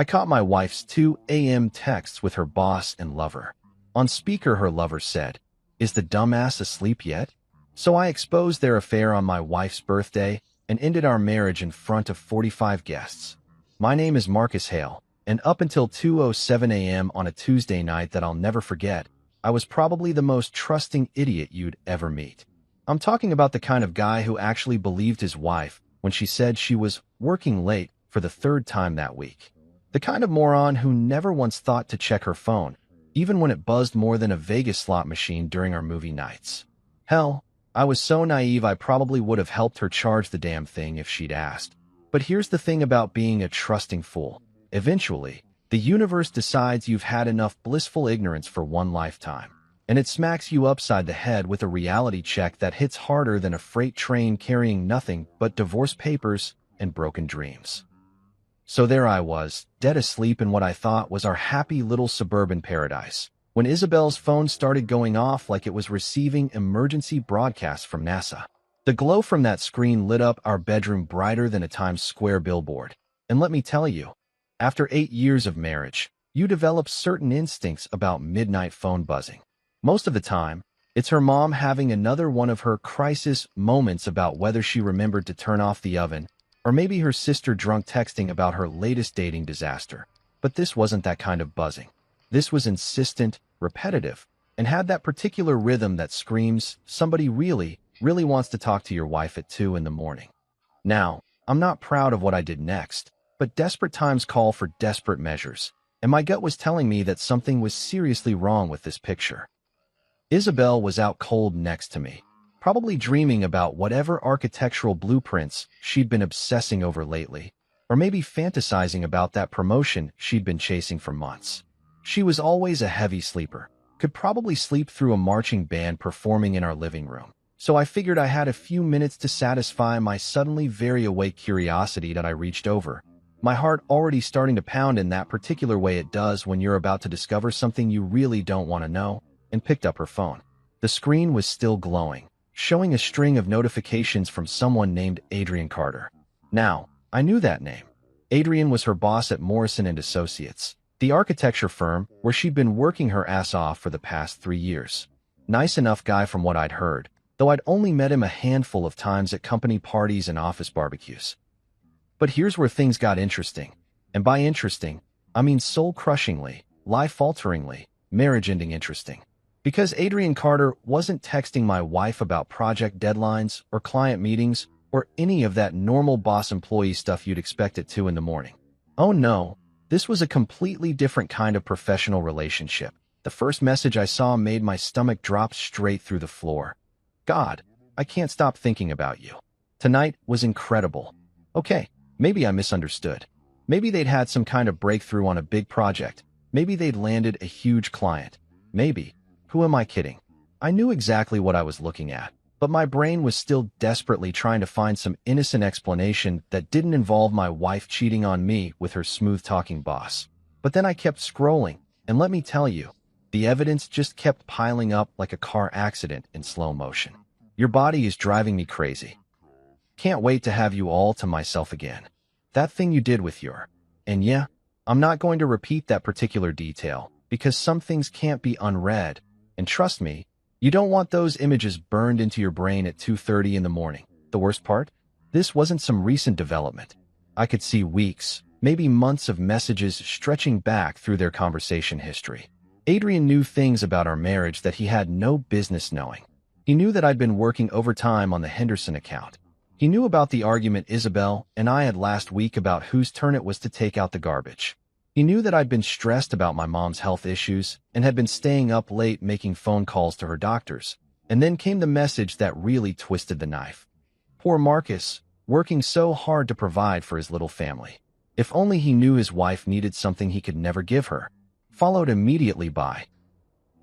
I caught my wife's 2 a.m. texts with her boss and lover. On speaker, her lover said, "Is the dumbass asleep yet?" So I exposed their affair on my wife's birthday and ended our marriage in front of 45 guests. My name is Marcus Hale, and up until 2:07 a.m. on a Tuesday night that I'll never forget, I was probably the most trusting idiot you'd ever meet. I'm talking about the kind of guy who actually believed his wife when she said she was working late for the third time that week. The kind of moron who never once thought to check her phone, even when it buzzed more than a Vegas slot machine during our movie nights. Hell, I was so naive I probably would have helped her charge the damn thing if she'd asked. But here's the thing about being a trusting fool. Eventually, the universe decides you've had enough blissful ignorance for one lifetime, and it smacks you upside the head with a reality check that hits harder than a freight train carrying nothing but divorce papers and broken dreams. So there I was, dead asleep in what I thought was our happy little suburban paradise, when Isabel's phone started going off like it was receiving emergency broadcasts from NASA. The glow from that screen lit up our bedroom brighter than a Times Square billboard. And let me tell you, after 8 years of marriage, you develop certain instincts about midnight phone buzzing. Most of the time, it's her mom having another one of her crisis moments about whether she remembered to turn off the oven, or maybe her sister drunk texting about her latest dating disaster. But this wasn't that kind of buzzing. This was insistent, repetitive, and had that particular rhythm that screams, somebody really wants to talk to your wife at 2 in the morning. Now, I'm not proud of what I did next, but desperate times call for desperate measures, and my gut was telling me that something was seriously wrong with this picture. Isabel was out cold next to me, probably dreaming about whatever architectural blueprints she'd been obsessing over lately, or maybe fantasizing about that promotion she'd been chasing for months. She was always a heavy sleeper, could probably sleep through a marching band performing in our living room. So I figured I had a few minutes to satisfy my suddenly very awake curiosity that I reached over, my heart already starting to pound in that particular way it does when you're about to discover something you really don't want to know, and picked up her phone. The screen was still glowing, showing a string of notifications from someone named Adrian Carter. Now, I knew that name. Adrian was her boss at Morrison & Associates, the architecture firm where she'd been working her ass off for the past 3 years. Nice enough guy from what I'd heard, though I'd only met him a handful of times at company parties and office barbecues. But here's where things got interesting. And by interesting, I mean soul-crushingly, life-alteringly, marriage-ending interesting. Because Adrian Carter wasn't texting my wife about project deadlines or client meetings or any of that normal boss-employee stuff you'd expect at 2 in the morning. Oh no, this was a completely different kind of professional relationship. The first message I saw made my stomach drop straight through the floor. God, I can't stop thinking about you. Tonight was incredible. Okay, maybe I misunderstood. Maybe they'd had some kind of breakthrough on a big project. Maybe they'd landed a huge client. Maybe. Who am I kidding? I knew exactly what I was looking at, but my brain was still desperately trying to find some innocent explanation that didn't involve my wife cheating on me with her smooth-talking boss. But then I kept scrolling, and let me tell you, the evidence just kept piling up like a car accident in slow motion. Your body is driving me crazy. Can't wait to have you all to myself again. That thing you did with your... And yeah, I'm not going to repeat that particular detail, because some things can't be unread. And trust me, you don't want those images burned into your brain at 2:30 in the morning. The worst part? This wasn't some recent development. I could see weeks, maybe months of messages stretching back through their conversation history. Adrian knew things about our marriage that he had no business knowing. He knew that I'd been working overtime on the Henderson account. He knew about the argument Isabel and I had last week about whose turn it was to take out the garbage. He knew that I'd been stressed about my mom's health issues and had been staying up late making phone calls to her doctors. And then came the message that really twisted the knife. Poor Marcus, working so hard to provide for his little family. If only he knew his wife needed something he could never give her. Followed immediately by,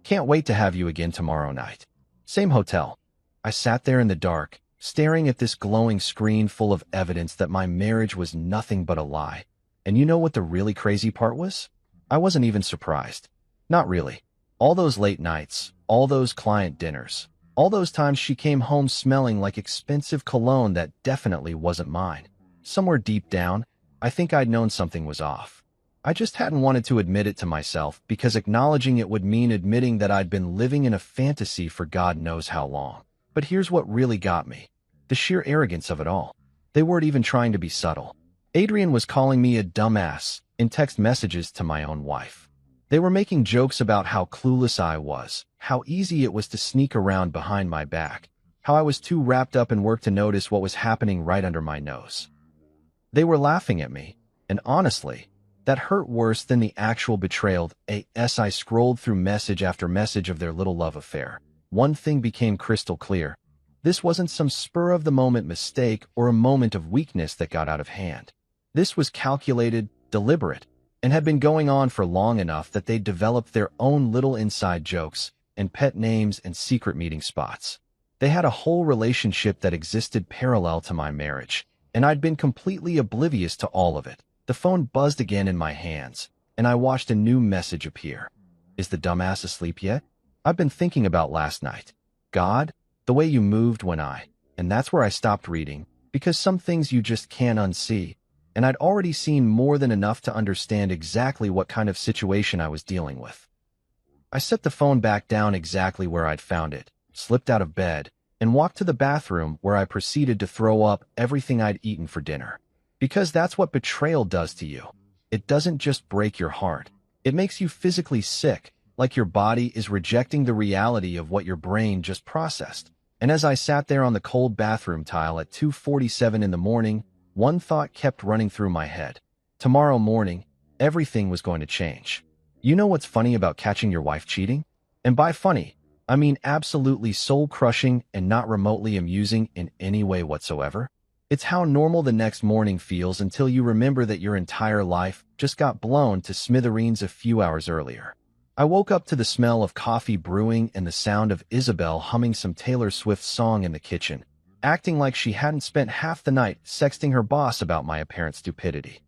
"Can't wait to have you again tomorrow night. Same hotel." I sat there in the dark, staring at this glowing screen full of evidence that my marriage was nothing but a lie. And you know what the really crazy part was? I wasn't even surprised. Not really. All those late nights, all those client dinners, all those times she came home smelling like expensive cologne that definitely wasn't mine. Somewhere deep down, I think I'd known something was off. I just hadn't wanted to admit it to myself because acknowledging it would mean admitting that I'd been living in a fantasy for God knows how long. But here's what really got me. The sheer arrogance of it all. They weren't even trying to be subtle. Adrian was calling me a dumbass in text messages to my own wife. They were making jokes about how clueless I was, how easy it was to sneak around behind my back, how I was too wrapped up in work to notice what was happening right under my nose. They were laughing at me, and honestly, that hurt worse than the actual betrayal. As I scrolled through message after message of their little love affair, one thing became crystal clear. This wasn't some spur-of-the-moment mistake or a moment of weakness that got out of hand. This was calculated, deliberate, and had been going on for long enough that they'd developed their own little inside jokes and pet names and secret meeting spots. They had a whole relationship that existed parallel to my marriage, and I'd been completely oblivious to all of it. The phone buzzed again in my hands, and I watched a new message appear. Is the dumbass asleep yet? I've been thinking about last night. God, the way you moved when and that's where I stopped reading, because some things you just can't unsee, and I'd already seen more than enough to understand exactly what kind of situation I was dealing with. I set the phone back down exactly where I'd found it, slipped out of bed, and walked to the bathroom where I proceeded to throw up everything I'd eaten for dinner. Because that's what betrayal does to you. It doesn't just break your heart. It makes you physically sick, like your body is rejecting the reality of what your brain just processed. And as I sat there on the cold bathroom tile at 2:47 in the morning, one thought kept running through my head. Tomorrow morning, everything was going to change. You know what's funny about catching your wife cheating? And by funny, I mean absolutely soul-crushing and not remotely amusing in any way whatsoever. It's how normal the next morning feels until you remember that your entire life just got blown to smithereens a few hours earlier. I woke up to the smell of coffee brewing and the sound of Isabel humming some Taylor Swift song in the kitchen, acting like she hadn't spent half the night sexting her boss about my apparent stupidity.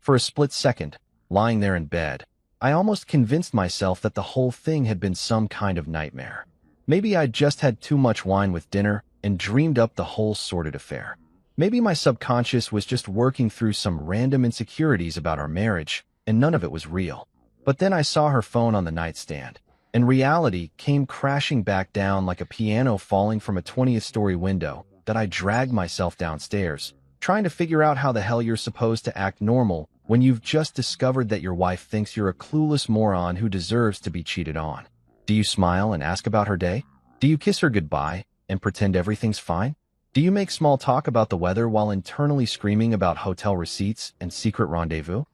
For a split second, lying there in bed, I almost convinced myself that the whole thing had been some kind of nightmare. Maybe I'd just had too much wine with dinner and dreamed up the whole sordid affair. Maybe my subconscious was just working through some random insecurities about our marriage, and none of it was real. But then I saw her phone on the nightstand, and reality came crashing back down like a piano falling from a 20th-story window that I dragged myself downstairs, trying to figure out how the hell you're supposed to act normal when you've just discovered that your wife thinks you're a clueless moron who deserves to be cheated on. Do you smile and ask about her day? Do you kiss her goodbye and pretend everything's fine? Do you make small talk about the weather while internally screaming about hotel receipts and secret rendezvous?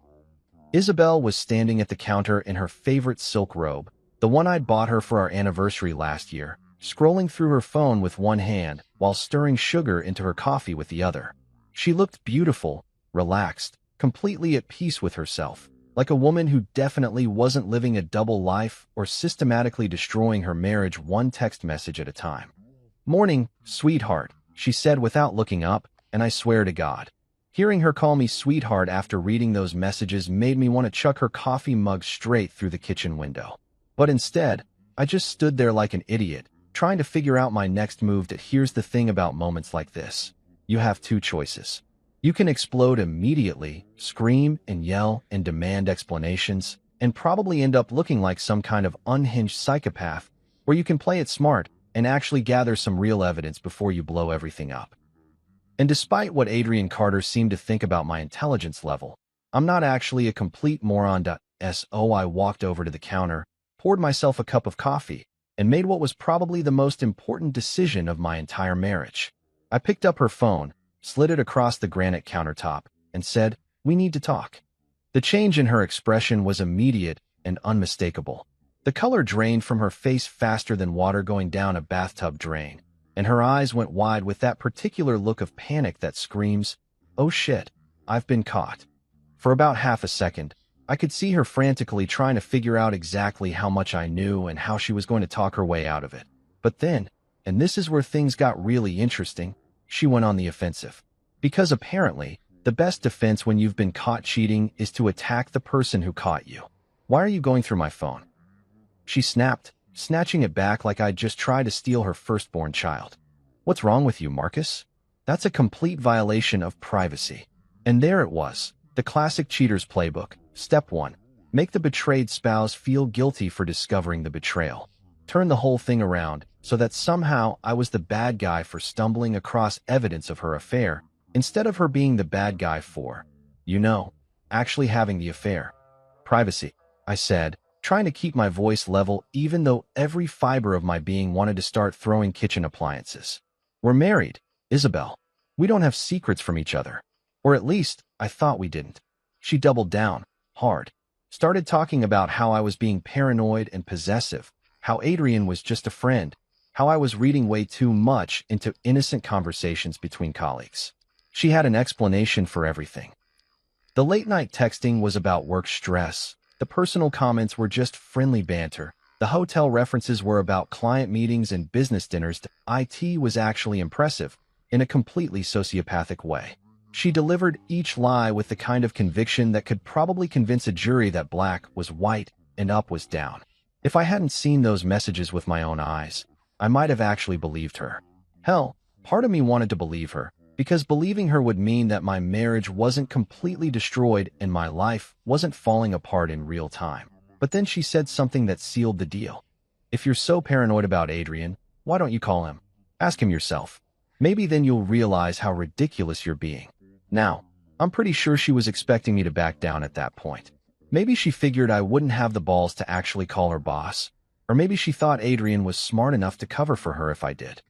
Isabel was standing at the counter in her favorite silk robe, the one I'd bought her for our anniversary last year, scrolling through her phone with one hand while stirring sugar into her coffee with the other. She looked beautiful, relaxed, completely at peace with herself, like a woman who definitely wasn't living a double life or systematically destroying her marriage one text message at a time. "Morning, sweetheart," she said without looking up, and I swear to God, hearing her call me sweetheart after reading those messages made me want to chuck her coffee mug straight through the kitchen window. But instead, I just stood there like an idiot, trying to figure out my next move. Here's the thing about moments like this. You have two choices. You can explode immediately, scream and yell and demand explanations, and probably end up looking like some kind of unhinged psychopath, or you can play it smart and actually gather some real evidence before you blow everything up. And despite what Adrian Carter seemed to think about my intelligence level, I'm not actually a complete moron. So I walked over to the counter, poured myself a cup of coffee, and made what was probably the most important decision of my entire marriage. I picked up her phone, slid it across the granite countertop, and said, "We need to talk." The change in her expression was immediate and unmistakable. The color drained from her face faster than water going down a bathtub drain, and her eyes went wide with that particular look of panic that screams, "Oh shit, I've been caught." For about half a second, I could see her frantically trying to figure out exactly how much I knew and how she was going to talk her way out of it. But then, and this is where things got really interesting, she went on the offensive. Because apparently, the best defense when you've been caught cheating is to attack the person who caught you. "Why are you going through my phone?" she snapped, snatching it back like I'd just tried to steal her firstborn child. "What's wrong with you, Marcus? That's a complete violation of privacy." And there it was, the classic cheater's playbook, Step 1. Make the betrayed spouse feel guilty for discovering the betrayal. Turn the whole thing around so that somehow I was the bad guy for stumbling across evidence of her affair, instead of her being the bad guy for, actually having the affair. Privacy, I said, trying to keep my voice level even though every fiber of my being wanted to start throwing kitchen appliances. We're married, Isabel. We don't have secrets from each other. Or at least, I thought we didn't. She doubled down, hard. Started talking about how I was being paranoid and possessive, how Adrian was just a friend, how I was reading way too much into innocent conversations between colleagues. She had an explanation for everything. The late-night texting was about work stress. The personal comments were just friendly banter. The hotel references were about client meetings and business dinners. IT was actually impressive, in a completely sociopathic way. She delivered each lie with the kind of conviction that could probably convince a jury that black was white and up was down. If I hadn't seen those messages with my own eyes, I might have actually believed her. Hell, part of me wanted to believe her, because believing her would mean that my marriage wasn't completely destroyed and my life wasn't falling apart in real time. But then she said something that sealed the deal. If you're so paranoid about Adrian, why don't you call him? Ask him yourself. Maybe then you'll realize how ridiculous you're being. Now, I'm pretty sure she was expecting me to back down at that point. Maybe she figured I wouldn't have the balls to actually call her boss, or maybe she thought Adrian was smart enough to cover for her if I did.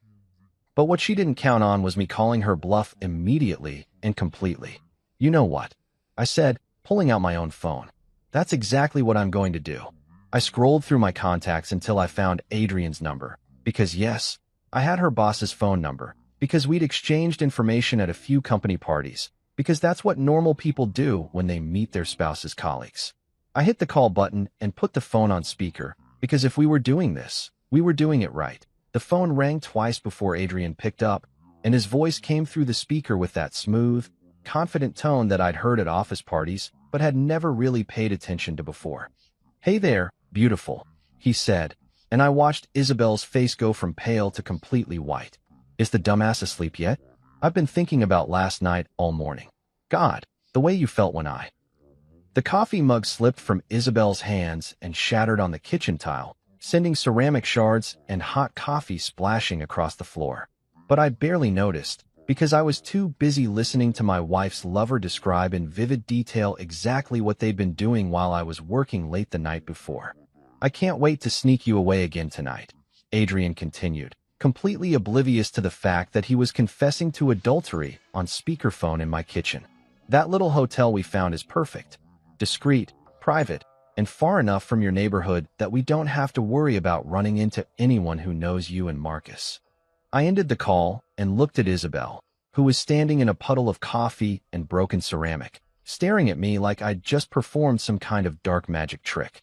But what she didn't count on was me calling her bluff immediately and completely. You know what? I said, pulling out my own phone. That's exactly what I'm going to do. I scrolled through my contacts until I found Adrian's number, because yes, I had her boss's phone number, because we'd exchanged information at a few company parties, because that's what normal people do when they meet their spouse's colleagues. I hit the call button and put the phone on speaker, because if we were doing this, we were doing it right. The phone rang twice before Adrian picked up, and his voice came through the speaker with that smooth, confident tone that I'd heard at office parties but had never really paid attention to before. "Hey there, beautiful," he said, and I watched Isabel's face go from pale to completely white. "Is the dumbass asleep yet? I've been thinking about last night all morning. God, the way you felt when I—" The coffee mug slipped from Isabel's hands and shattered on the kitchen tile, sending ceramic shards and hot coffee splashing across the floor. But I barely noticed, because I was too busy listening to my wife's lover describe in vivid detail exactly what they'd been doing while I was working late the night before. "I can't wait to sneak you away again tonight," Adrian continued, completely oblivious to the fact that he was confessing to adultery on speakerphone in my kitchen. "That little hotel we found is perfect. Discreet, private, and far enough from your neighborhood that we don't have to worry about running into anyone who knows you and Marcus." I ended the call and looked at Isabel, who was standing in a puddle of coffee and broken ceramic, staring at me like I'd just performed some kind of dark magic trick.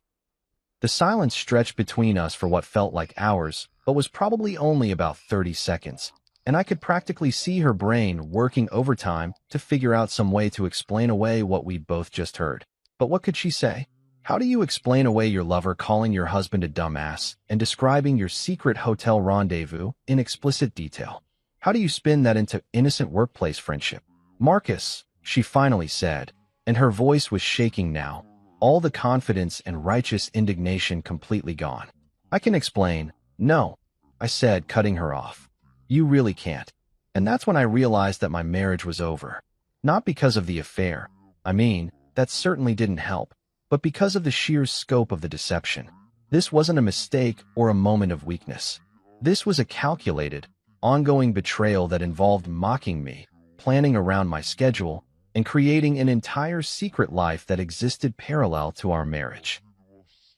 The silence stretched between us for what felt like hours, but was probably only about 30 seconds, and I could practically see her brain working overtime to figure out some way to explain away what we'd both just heard. But what could she say? How do you explain away your lover calling your husband a dumbass and describing your secret hotel rendezvous in explicit detail? How do you spin that into innocent workplace friendship? "Marcus," she finally said, and her voice was shaking now, all the confidence and righteous indignation completely gone. "I can explain." "No," I said, cutting her off. "You really can't." And that's when I realized that my marriage was over. Not because of the affair. I mean, that certainly didn't help, but because of the sheer scope of the deception. This wasn't a mistake or a moment of weakness. This was a calculated, ongoing betrayal that involved mocking me, planning around my schedule, and creating an entire secret life that existed parallel to our marriage.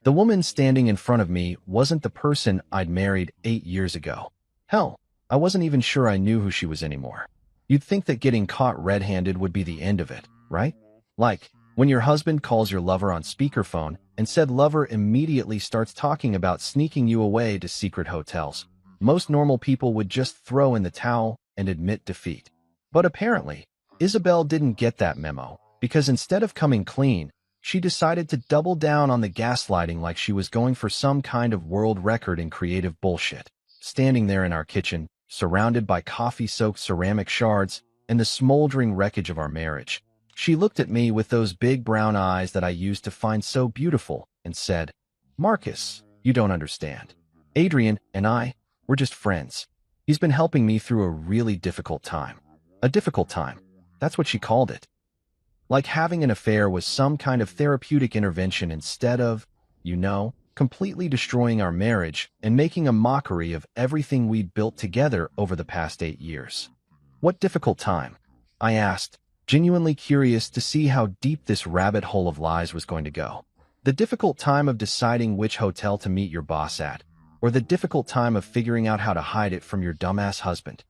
The woman standing in front of me wasn't the person I'd married 8 years ago. Hell, I wasn't even sure I knew who she was anymore. You'd think that getting caught red-handed would be the end of it, right? Like, when your husband calls your lover on speakerphone and said lover immediately starts talking about sneaking you away to secret hotels, most normal people would just throw in the towel and admit defeat. But apparently, Isabel didn't get that memo, because instead of coming clean, she decided to double down on the gaslighting like she was going for some kind of world record in creative bullshit. Standing there in our kitchen, surrounded by coffee-soaked ceramic shards and the smoldering wreckage of our marriage, She looked at me with those big brown eyes that I used to find so beautiful and said, "Marcus, you don't understand. Adrian and I, we're just friends. He's been helping me through a really difficult time." A difficult time. That's what she called it. Like having an affair was some kind of therapeutic intervention instead of, completely destroying our marriage and making a mockery of everything we'd built together over the past 8 years. What difficult time? I asked, genuinely curious to see how deep this rabbit hole of lies was going to go. The difficult time of deciding which hotel to meet your boss at, or the difficult time of figuring out how to hide it from your dumbass husband.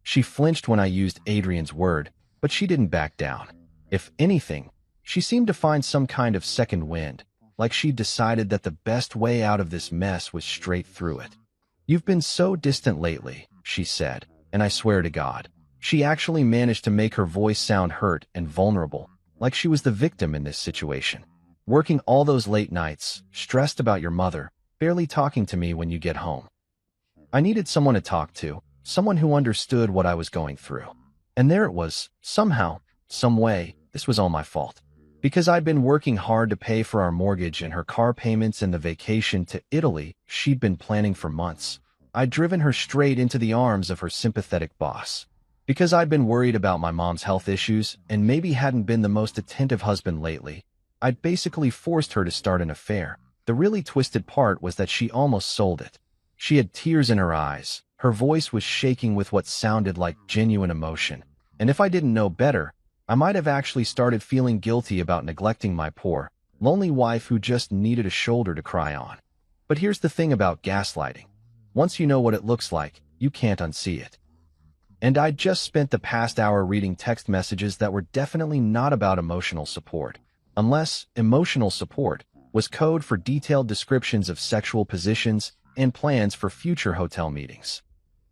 She flinched when I used Adrian's word, but she didn't back down. If anything, she seemed to find some kind of second wind, like she'd decided that the best way out of this mess was straight through it. "You've been so distant lately," she said, and I swear to God, she actually managed to make her voice sound hurt and vulnerable, like she was the victim in this situation. "Working all those late nights, stressed about your mother, barely talking to me when you get home." I needed someone to talk to, someone who understood what I was going through. And there it was, somehow, some way, this was all my fault. Because I'd been working hard to pay for our mortgage and her car payments and the vacation to Italy she'd been planning for months. I'd driven her straight into the arms of her sympathetic boss. Because I'd been worried about my mom's health issues and maybe hadn't been the most attentive husband lately, I'd basically forced her to start an affair. The really twisted part was that she almost sold it. She had tears in her eyes. Her voice was shaking with what sounded like genuine emotion. And if I didn't know better, I might have actually started feeling guilty about neglecting my poor, lonely wife who just needed a shoulder to cry on. But here's the thing about gaslighting. Once you know what it looks like, you can't unsee it. And I'd just spent the past hour reading text messages that were definitely not about emotional support, unless emotional support was code for detailed descriptions of sexual positions and plans for future hotel meetings.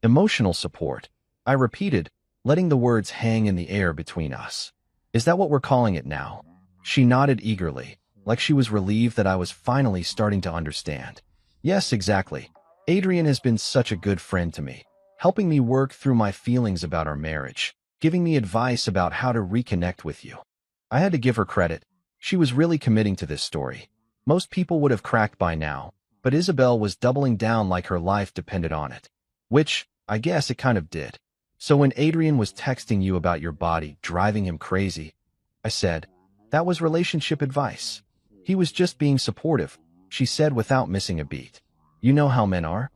Emotional support, I repeated, letting the words hang in the air between us. "Is that what we're calling it now?" She nodded eagerly, like she was relieved that I was finally starting to understand. "Yes, exactly. Adrian has been such a good friend to me, helping me work through my feelings about our marriage, giving me advice about how to reconnect with you." I had to give her credit. She was really committing to this story. Most people would have cracked by now, but Isabel was doubling down like her life depended on it. Which, I guess it kind of did. "So when Adrian was texting you about your body driving him crazy," I said, "that was relationship advice. He was just being supportive," she said without missing a beat. "You know how men are?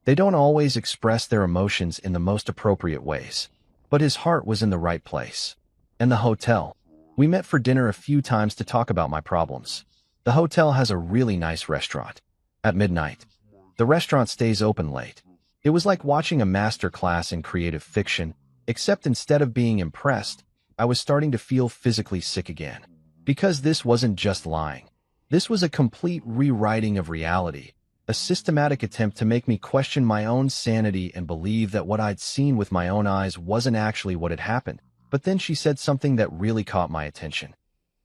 They don't always express their emotions in the most appropriate ways." But his heart was in the right place. And the hotel. We met for dinner a few times to talk about my problems. The hotel has a really nice restaurant. At midnight. The restaurant stays open late. It was like watching a master class in creative fiction, except instead of being impressed, I was starting to feel physically sick again. Because this wasn't just lying. This was a complete rewriting of reality, a systematic attempt to make me question my own sanity and believe that what I'd seen with my own eyes wasn't actually what had happened. But then she said something that really caught my attention.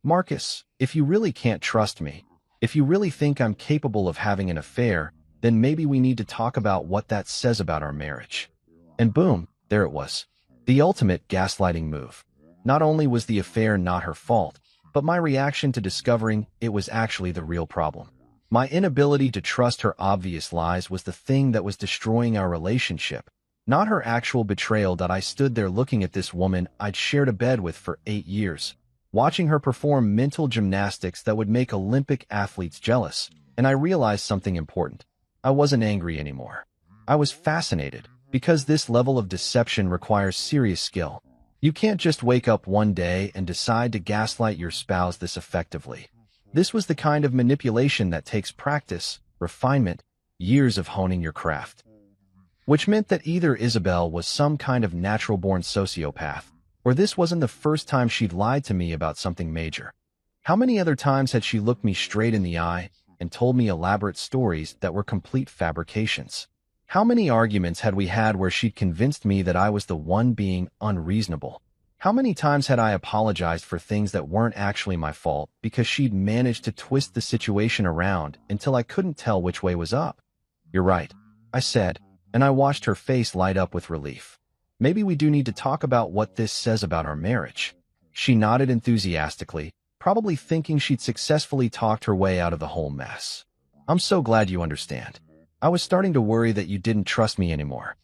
"Marcus, if you really can't trust me, if you really think I'm capable of having an affair, then maybe we need to talk about what that says about our marriage." And boom, there it was. The ultimate gaslighting move. Not only was the affair not her fault, but my reaction to discovering it was actually the real problem. My inability to trust her obvious lies was the thing that was destroying our relationship, not her actual betrayal. That I stood there looking at this woman I'd shared a bed with for 8 years, watching her perform mental gymnastics that would make Olympic athletes jealous, and I realized something important. I wasn't angry anymore. I was fascinated, because this level of deception requires serious skill. You can't just wake up one day and decide to gaslight your spouse this effectively. This was the kind of manipulation that takes practice, refinement, years of honing your craft. Which meant that either Isabel was some kind of natural-born sociopath, or this wasn't the first time she'd lied to me about something major. How many other times had she looked me straight in the eye and told me elaborate stories that were complete fabrications? How many arguments had we had where she'd convinced me that I was the one being unreasonable? How many times had I apologized for things that weren't actually my fault because she'd managed to twist the situation around until I couldn't tell which way was up? "You're right," I said, and I watched her face light up with relief. "Maybe we do need to talk about what this says about our marriage." She nodded enthusiastically, probably thinking she'd successfully talked her way out of the whole mess. I'm so glad you understand. I was starting to worry that you didn't trust me anymore.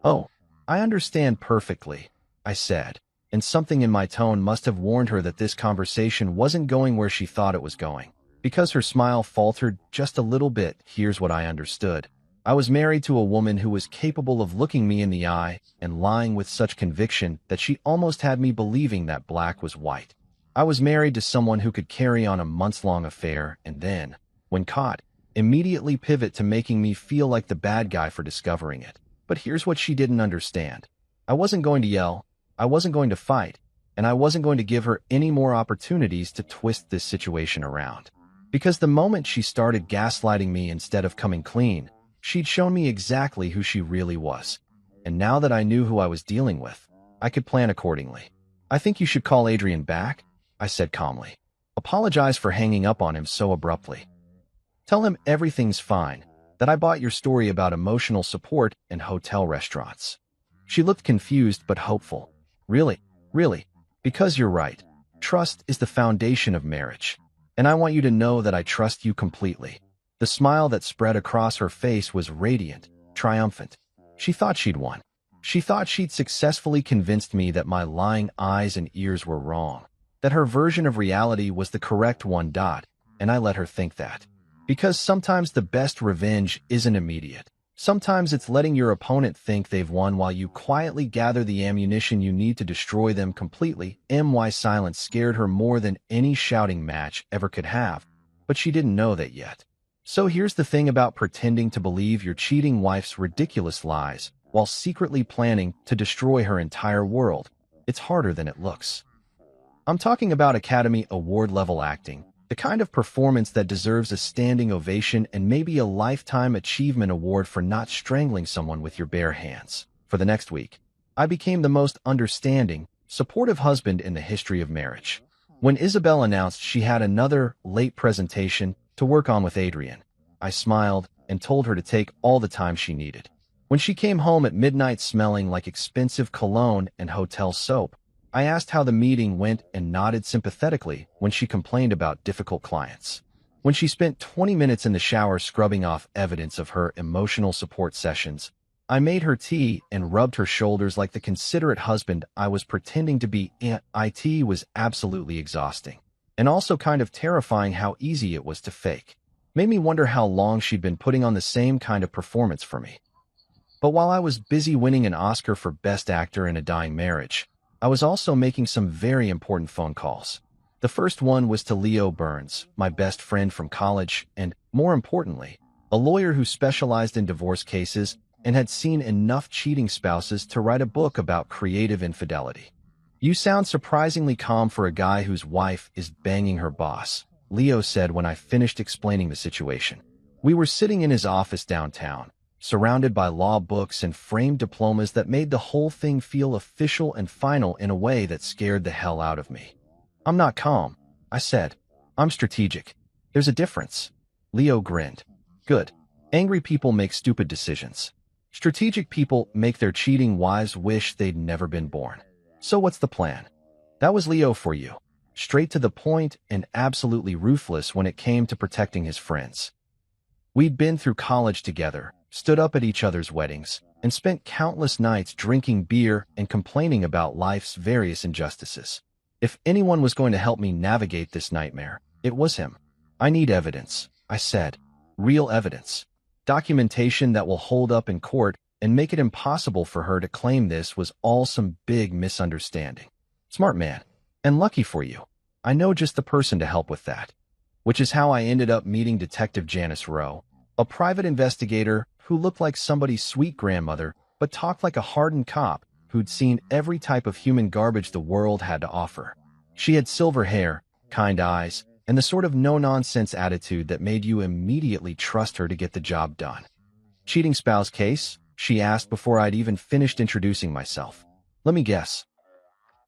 Oh, I understand perfectly, I said, and something in my tone must have warned her that this conversation wasn't going where she thought it was going. Because her smile faltered just a little bit, here's what I understood. I was married to a woman who was capable of looking me in the eye and lying with such conviction that she almost had me believing that black was white. I was married to someone who could carry on a months-long affair and then, when caught, immediately pivot to making me feel like the bad guy for discovering it. But here's what she didn't understand. I wasn't going to yell, I wasn't going to fight, and I wasn't going to give her any more opportunities to twist this situation around. Because the moment she started gaslighting me instead of coming clean, she'd shown me exactly who she really was. And now that I knew who I was dealing with, I could plan accordingly. I think you should call Adrian back, I said calmly. Apologize for hanging up on him so abruptly. Tell him everything's fine, that I bought your story about emotional support and hotel restaurants. She looked confused but hopeful. Really, because you're right. Trust is the foundation of marriage. And I want you to know that I trust you completely. The smile that spread across her face was radiant, triumphant. She thought she'd won. She thought she'd successfully convinced me that my lying eyes and ears were wrong, that her version of reality was the correct one. And I let her think that. Because sometimes the best revenge isn't immediate. Sometimes it's letting your opponent think they've won while you quietly gather the ammunition you need to destroy them completely. My silence scared her more than any shouting match ever could have, but she didn't know that yet. So here's the thing about pretending to believe your cheating wife's ridiculous lies while secretly planning to destroy her entire world. It's harder than it looks. I'm talking about Academy Award-level acting, the kind of performance that deserves a standing ovation and maybe a Lifetime Achievement Award for not strangling someone with your bare hands. For the next week, I became the most understanding, supportive husband in the history of marriage. When Isabel announced she had another late presentation to work on with Adrian, I smiled and told her to take all the time she needed. When she came home at midnight smelling like expensive cologne and hotel soap, I asked how the meeting went and nodded sympathetically when she complained about difficult clients. When she spent 20 minutes in the shower scrubbing off evidence of her emotional support sessions, I made her tea and rubbed her shoulders like the considerate husband I was pretending to be. It was absolutely exhausting, and also kind of terrifying how easy it was to fake. Made me wonder how long she'd been putting on the same kind of performance for me. But while I was busy winning an Oscar for Best Actor in a Dying Marriage, I was also making some very important phone calls. The first one was to Leo Burns, my best friend from college, and, more importantly, a lawyer who specialized in divorce cases and had seen enough cheating spouses to write a book about creative infidelity. You sound surprisingly calm for a guy whose wife is banging her boss, Leo said when I finished explaining the situation. We were sitting in his office downtown, surrounded by law books and framed diplomas that made the whole thing feel official and final in a way that scared the hell out of me. I'm not calm, I said. I'm strategic. There's a difference. Leo grinned. Good. Angry people make stupid decisions. Strategic people make their cheating wives wish they'd never been born. So what's the plan? That was Leo for you. Straight to the point and absolutely ruthless when it came to protecting his friends. We'd been through college together, stood up at each other's weddings, and spent countless nights drinking beer and complaining about life's various injustices. If anyone was going to help me navigate this nightmare, it was him. I need evidence, I said. Real evidence. Documentation that will hold up in court and make it impossible for her to claim this was all some big misunderstanding. Smart man. And lucky for you, I know just the person to help with that. Which is how I ended up meeting Detective Janice Rowe, a private investigator who looked like somebody's sweet grandmother, but talked like a hardened cop who'd seen every type of human garbage the world had to offer. She had silver hair, kind eyes, and the sort of no-nonsense attitude that made you immediately trust her to get the job done. Cheating spouse case? She asked before I'd even finished introducing myself. Let me guess.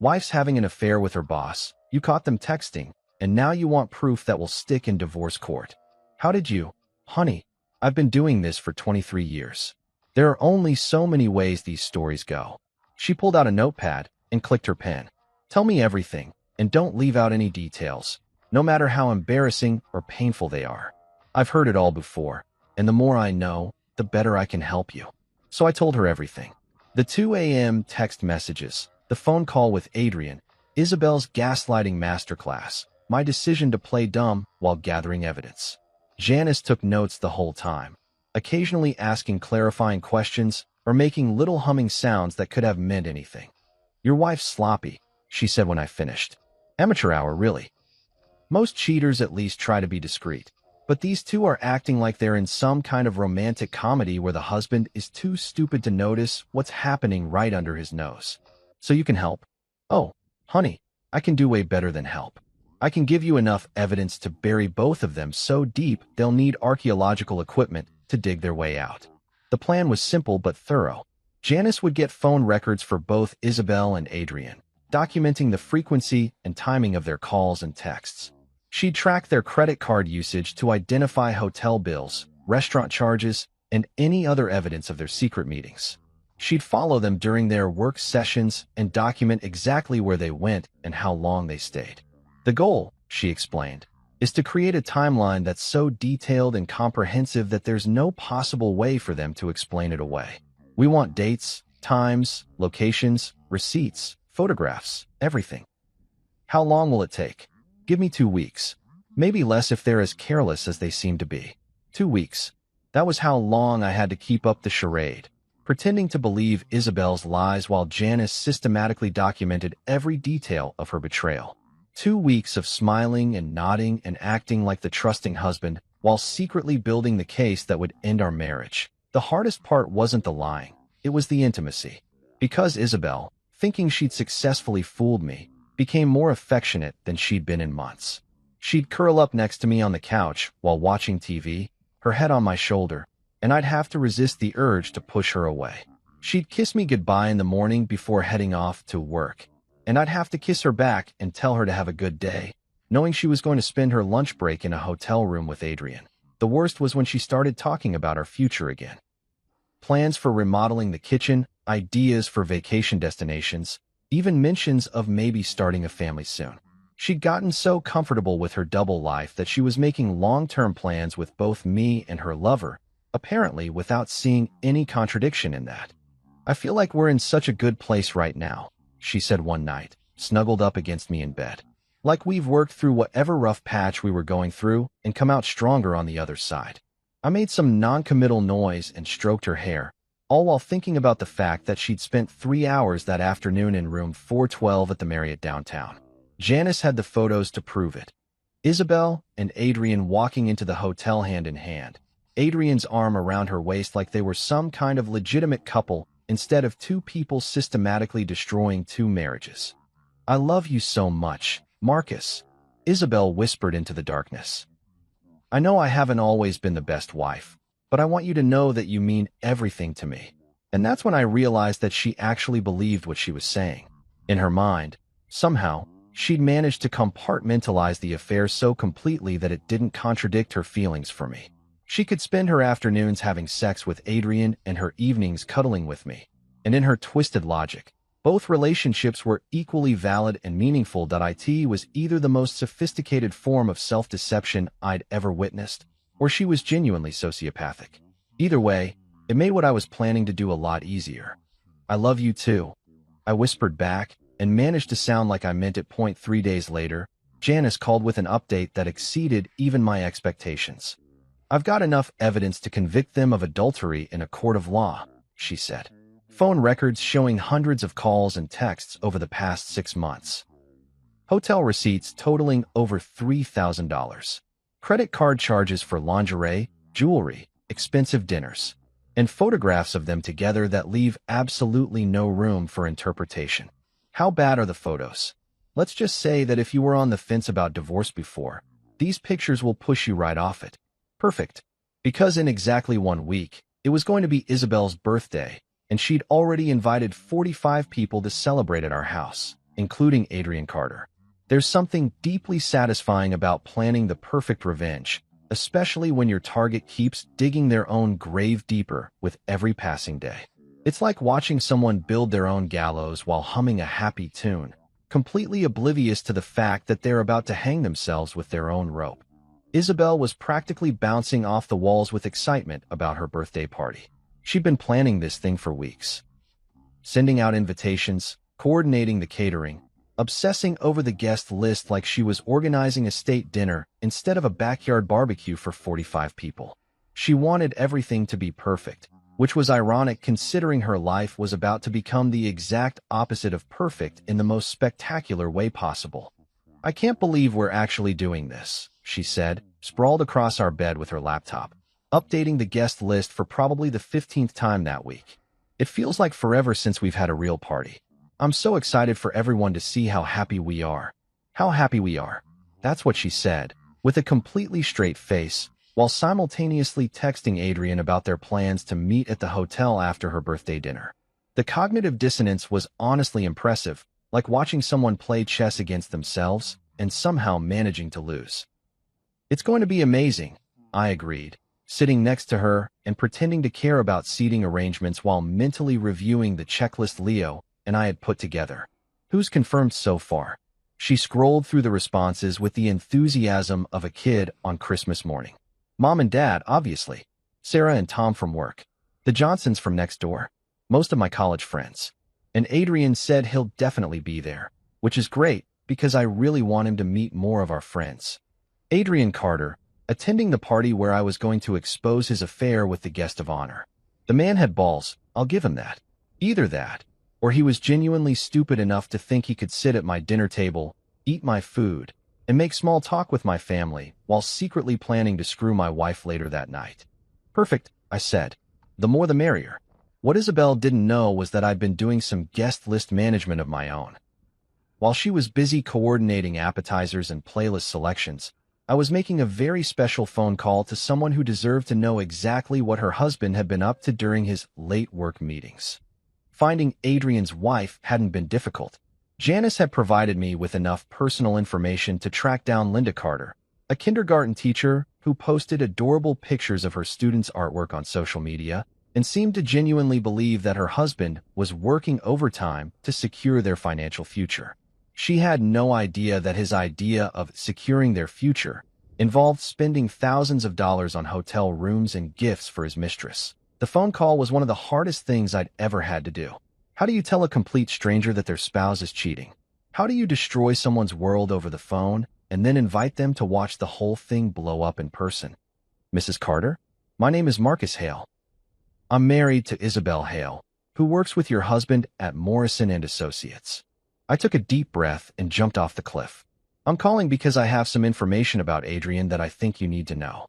Wife's having an affair with her boss, you caught them texting, and now you want proof that will stick in divorce court. How did you? Honey, I've been doing this for 23 years. There are only so many ways these stories go. She pulled out a notepad and clicked her pen. Tell me everything, and don't leave out any details, no matter how embarrassing or painful they are. I've heard it all before, and the more I know, the better I can help you. So I told her everything. The 2 a.m. text messages, the phone call with Adrian, Isabel's gaslighting masterclass, my decision to play dumb while gathering evidence. Janice took notes the whole time, occasionally asking clarifying questions or making little humming sounds that could have meant anything. Your wife's sloppy, she said when I finished. Amateur hour, really. Most cheaters at least try to be discreet, but these two are acting like they're in some kind of romantic comedy where the husband is too stupid to notice what's happening right under his nose. So you can help? Oh, honey, I can do way better than help. I can give you enough evidence to bury both of them so deep they'll need archaeological equipment to dig their way out. The plan was simple but thorough. Janice would get phone records for both Isabel and Adrian, documenting the frequency and timing of their calls and texts. She'd track their credit card usage to identify hotel bills, restaurant charges, and any other evidence of their secret meetings. She'd follow them during their work sessions and document exactly where they went and how long they stayed. The goal, she explained, is to create a timeline that's so detailed and comprehensive that there's no possible way for them to explain it away. We want dates, times, locations, receipts, photographs, everything. How long will it take? Give me 2 weeks. Maybe less if they're as careless as they seem to be. 2 weeks. That was how long I had to keep up the charade, pretending to believe Isabel's lies while Janice systematically documented every detail of her betrayal. 2 weeks of smiling and nodding and acting like the trusting husband while secretly building the case that would end our marriage. The hardest part wasn't the lying, it was the intimacy. Because Isabel, thinking she'd successfully fooled me, became more affectionate than she'd been in months. She'd curl up next to me on the couch while watching TV, her head on my shoulder, and I'd have to resist the urge to push her away. She'd kiss me goodbye in the morning before heading off to work, and I'd have to kiss her back and tell her to have a good day, knowing she was going to spend her lunch break in a hotel room with Adrian. The worst was when she started talking about our future again. Plans for remodeling the kitchen, ideas for vacation destinations, even mentions of maybe starting a family soon. She'd gotten so comfortable with her double life that she was making long-term plans with both me and her lover, apparently without seeing any contradiction in that. I feel like we're in such a good place right now, she said one night, snuggled up against me in bed. Like we've worked through whatever rough patch we were going through and come out stronger on the other side. I made some non-committal noise and stroked her hair, all while thinking about the fact that she'd spent 3 hours that afternoon in room 412 at the Marriott downtown. Janice had the photos to prove it. Isabel and Adrian walking into the hotel hand in hand, Adrian's arm around her waist like they were some kind of legitimate couple instead of two people systematically destroying 2 marriages. I love you so much, Marcus, Isabel whispered into the darkness. I know I haven't always been the best wife, but I want you to know that you mean everything to me. And that's when I realized that she actually believed what she was saying. In her mind, somehow, she'd managed to compartmentalize the affair so completely that it didn't contradict her feelings for me. She could spend her afternoons having sex with Adrian and her evenings cuddling with me. And in her twisted logic, both relationships were equally valid and meaningful. It was either the most sophisticated form of self-deception I'd ever witnessed, or she was genuinely sociopathic. Either way, it made what I was planning to do a lot easier. I love you too, I whispered back, and managed to sound like I meant it. 3 days later, Janice called with an update that exceeded even my expectations. I've got enough evidence to convict them of adultery in a court of law, she said. Phone records showing hundreds of calls and texts over the past 6 months. Hotel receipts totaling over $3,000. Credit card charges for lingerie, jewelry, expensive dinners, and photographs of them together that leave absolutely no room for interpretation. How bad are the photos? Let's just say that if you were on the fence about divorce before, these pictures will push you right off it. Perfect. Because in exactly 1 week, it was going to be Isabel's birthday, and she'd already invited 45 people to celebrate at our house, including Adrian Carter. There's something deeply satisfying about planning the perfect revenge, especially when your target keeps digging their own grave deeper with every passing day. It's like watching someone build their own gallows while humming a happy tune, completely oblivious to the fact that they're about to hang themselves with their own rope. Isabel was practically bouncing off the walls with excitement about her birthday party. She'd been planning this thing for weeks, sending out invitations, coordinating the catering, obsessing over the guest list like she was organizing a state dinner instead of a backyard barbecue for 45 people. She wanted everything to be perfect, which was ironic considering her life was about to become the exact opposite of perfect in the most spectacular way possible. "I can't believe we're actually doing this," she said, sprawled across our bed with her laptop, updating the guest list for probably the 15th time that week. "It feels like forever since we've had a real party. I'm so excited for everyone to see how happy we are. How happy we are." That's what she said, with a completely straight face, while simultaneously texting Adrian about their plans to meet at the hotel after her birthday dinner. The cognitive dissonance was honestly impressive, like watching someone play chess against themselves and somehow managing to lose. "It's going to be amazing," I agreed, sitting next to her and pretending to care about seating arrangements while mentally reviewing the checklist Leo and I had put together. "Who's confirmed so far?" She scrolled through the responses with the enthusiasm of a kid on Christmas morning. "Mom and Dad, obviously. Sarah and Tom from work. The Johnsons from next door. Most of my college friends. And Adrian said he'll definitely be there, which is great because I really want him to meet more of our friends. Adrian Carter, attending the party where I was going to expose his affair with the guest of honor. The man had balls, I'll give him that. Either that, or he was genuinely stupid enough to think he could sit at my dinner table, eat my food, and make small talk with my family while secretly planning to screw my wife later that night." "Perfect," I said. "The more the merrier." What Isabel didn't know was that I'd been doing some guest list management of my own. While she was busy coordinating appetizers and playlist selections, I was making a very special phone call to someone who deserved to know exactly what her husband had been up to during his late work meetings. Finding Adrian's wife hadn't been difficult. Janice had provided me with enough personal information to track down Linda Carter, a kindergarten teacher who posted adorable pictures of her students' artwork on social media and seemed to genuinely believe that her husband was working overtime to secure their financial future. She had no idea that his idea of securing their future involved spending thousands of dollars on hotel rooms and gifts for his mistress. The phone call was one of the hardest things I'd ever had to do. How do you tell a complete stranger that their spouse is cheating? How do you destroy someone's world over the phone and then invite them to watch the whole thing blow up in person? "Mrs. Carter, my name is Marcus Hale. I'm married to Isabel Hale, who works with your husband at Morrison & Associates." I took a deep breath and jumped off the cliff. "I'm calling because I have some information about Adrian that I think you need to know."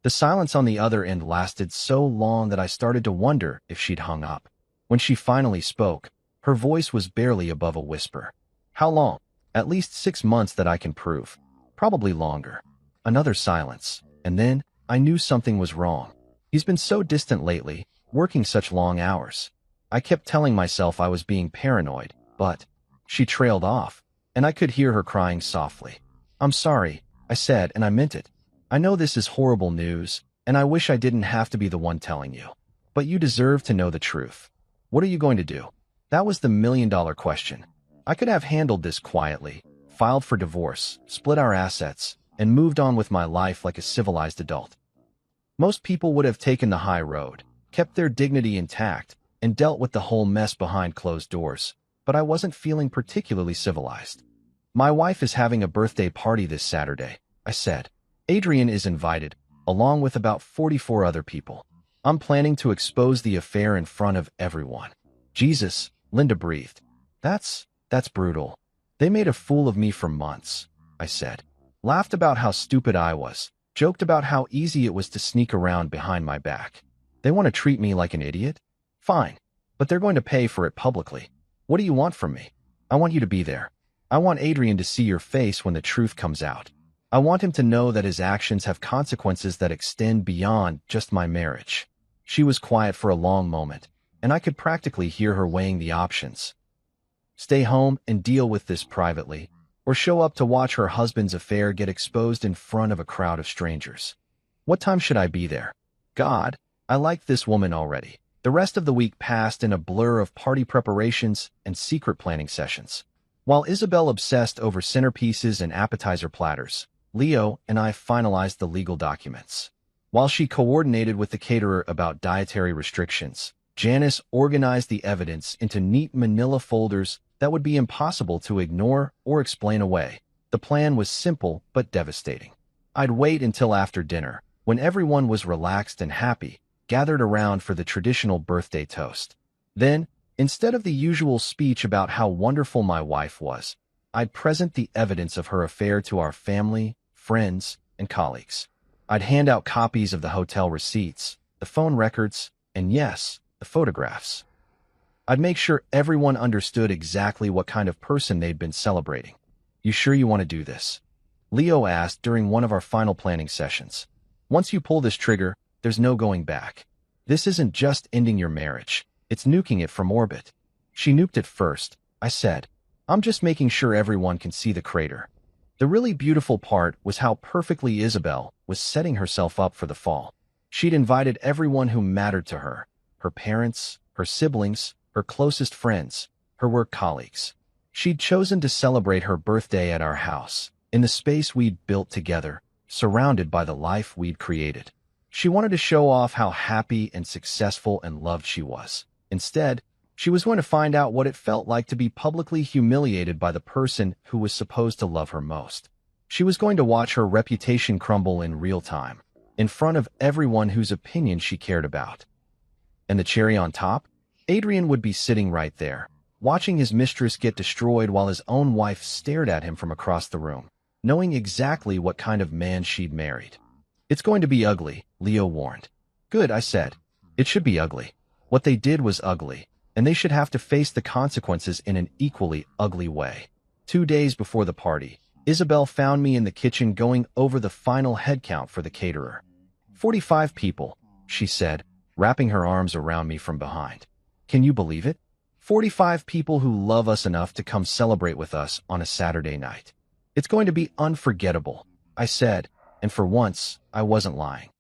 The silence on the other end lasted so long that I started to wonder if she'd hung up. When she finally spoke, her voice was barely above a whisper. "How long?" "At least 6 months that I can prove. Probably longer." Another silence, and then I knew something was wrong. "He's been so distant lately, working such long hours." I kept telling myself I was being paranoid, but she trailed off, and I could hear her crying softly. "I'm sorry," I said, and I meant it. "I know this is horrible news, and I wish I didn't have to be the one telling you. But you deserve to know the truth. What are you going to do?" That was the million-dollar question. I could have handled this quietly, filed for divorce, split our assets, and moved on with my life like a civilized adult. Most people would have taken the high road, kept their dignity intact, and dealt with the whole mess behind closed doors, but I wasn't feeling particularly civilized. "My wife is having a birthday party this Saturday," I said. "Adrian is invited, along with about 44 other people. I'm planning to expose the affair in front of everyone." "Jesus," Linda breathed. That's brutal. They made a fool of me for months," I said. Laughed about how stupid I was, joked about how easy it was to sneak around behind my back. "They want to treat me like an idiot? Fine, but they're going to pay for it publicly. What do you want from me?" "I want you to be there. I want Adrian to see your face when the truth comes out. I want him to know that his actions have consequences that extend beyond just my marriage." She was quiet for a long moment, and I could practically hear her weighing the options. Stay home and deal with this privately, or show up to watch her husband's affair get exposed in front of a crowd of strangers. What time should I be there? God, I liked this woman already. The rest of the week passed in a blur of party preparations and secret planning sessions. While Isabel obsessed over centerpieces and appetizer platters, Leo and I finalized the legal documents. While she coordinated with the caterer about dietary restrictions, Janice organized the evidence into neat manila folders that would be impossible to ignore or explain away. The plan was simple but devastating. I'd wait until after dinner, when everyone was relaxed and happy, gathered around for the traditional birthday toast. Then, instead of the usual speech about how wonderful my wife was, I'd present the evidence of her affair to our family, friends, and colleagues. I'd hand out copies of the hotel receipts, the phone records, and yes, the photographs. I'd make sure everyone understood exactly what kind of person they'd been celebrating. "You sure you want to do this?" Leo asked during one of our final planning sessions. "Once you pull this trigger, there's no going back. This isn't just ending your marriage, it's nuking it from orbit." "She nuked it first," I said. "I'm just making sure everyone can see the crater." The really beautiful part was how perfectly Isabel was setting herself up for the fall. She'd invited everyone who mattered to her, her parents, her siblings, her closest friends, her work colleagues. She'd chosen to celebrate her birthday at our house, in the space we'd built together, surrounded by the life we'd created. She wanted to show off how happy and successful and loved she was. Instead, she was going to find out what it felt like to be publicly humiliated by the person who was supposed to love her most. She was going to watch her reputation crumble in real time, in front of everyone whose opinion she cared about. And the cherry on top? Adrian would be sitting right there, watching his mistress get destroyed while his own wife stared at him from across the room, knowing exactly what kind of man she'd married. "It's going to be ugly," Leo warned. "Good," I said. "It should be ugly. What they did was ugly, and they should have to face the consequences in an equally ugly way." 2 days before the party, Isabel found me in the kitchen going over the final head count for the caterer. 45 people, she said, wrapping her arms around me from behind. "Can you believe it? 45 people who love us enough to come celebrate with us on a Saturday night. It's going to be unforgettable," I said, and for once, I wasn't lying.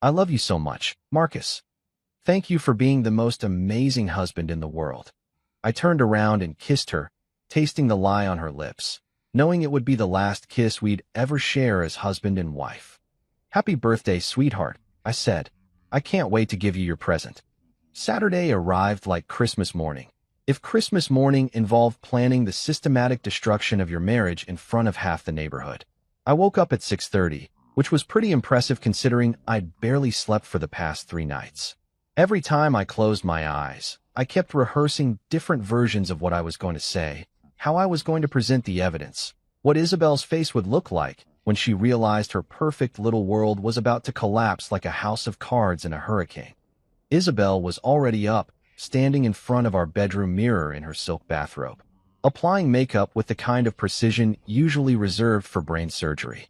"I love you so much, Marcus. Thank you for being the most amazing husband in the world." I turned around and kissed her, tasting the lie on her lips, knowing it would be the last kiss we'd ever share as husband and wife. "Happy birthday, sweetheart," I said. "I can't wait to give you your present." Saturday arrived like Christmas morning. If Christmas morning involved planning the systematic destruction of your marriage in front of half the neighborhood. I woke up at 6:30, which was pretty impressive considering I'd barely slept for the past 3 nights. Every time I closed my eyes, I kept rehearsing different versions of what I was going to say, how I was going to present the evidence, what Isabel's face would look like when she realized her perfect little world was about to collapse like a house of cards in a hurricane. Isabel was already up, standing in front of our bedroom mirror in her silk bathrobe, applying makeup with the kind of precision usually reserved for brain surgery.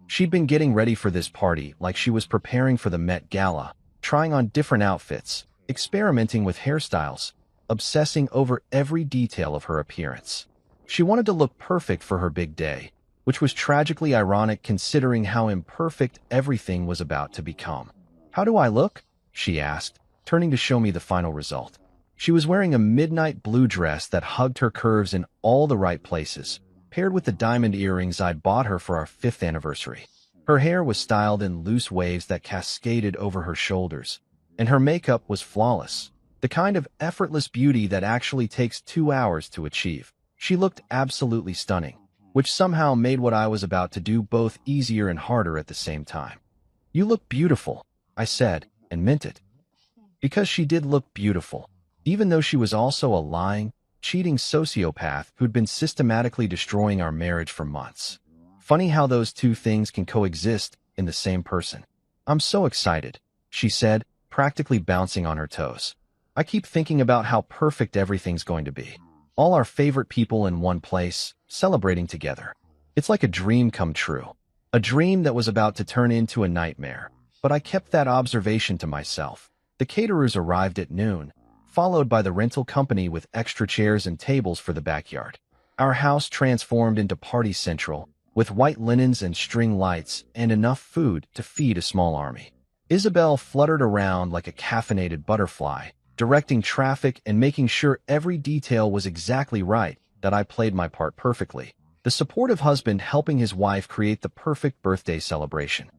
She'd been getting ready for this party like she was preparing for the Met Gala, trying on different outfits, experimenting with hairstyles, obsessing over every detail of her appearance. She wanted to look perfect for her big day, which was tragically ironic considering how imperfect everything was about to become. "How do I look?" she asked, turning to show me the final result. She was wearing a midnight blue dress that hugged her curves in all the right places, paired with the diamond earrings I'd bought her for our 5th anniversary. Her hair was styled in loose waves that cascaded over her shoulders, and her makeup was flawless, the kind of effortless beauty that actually takes 2 hours to achieve. She looked absolutely stunning, which somehow made what I was about to do both easier and harder at the same time. "You look beautiful," I said, and meant it. Because she did look beautiful, even though she was also a lying, cheating sociopath who'd been systematically destroying our marriage for months. Funny how those two things can coexist in the same person. "I'm so excited," she said, practically bouncing on her toes. "I keep thinking about how perfect everything's going to be. All our favorite people in one place, celebrating together. It's like a dream come true. A dream that was about to turn into a nightmare. But I kept that observation to myself." The caterers arrived at noon, followed by the rental company with extra chairs and tables for the backyard. Our house transformed into party central, with white linens and string lights and enough food to feed a small army. Isabel fluttered around like a caffeinated butterfly, directing traffic and making sure every detail was exactly right, that I played my part perfectly, the supportive husband helping his wife create the perfect birthday celebration.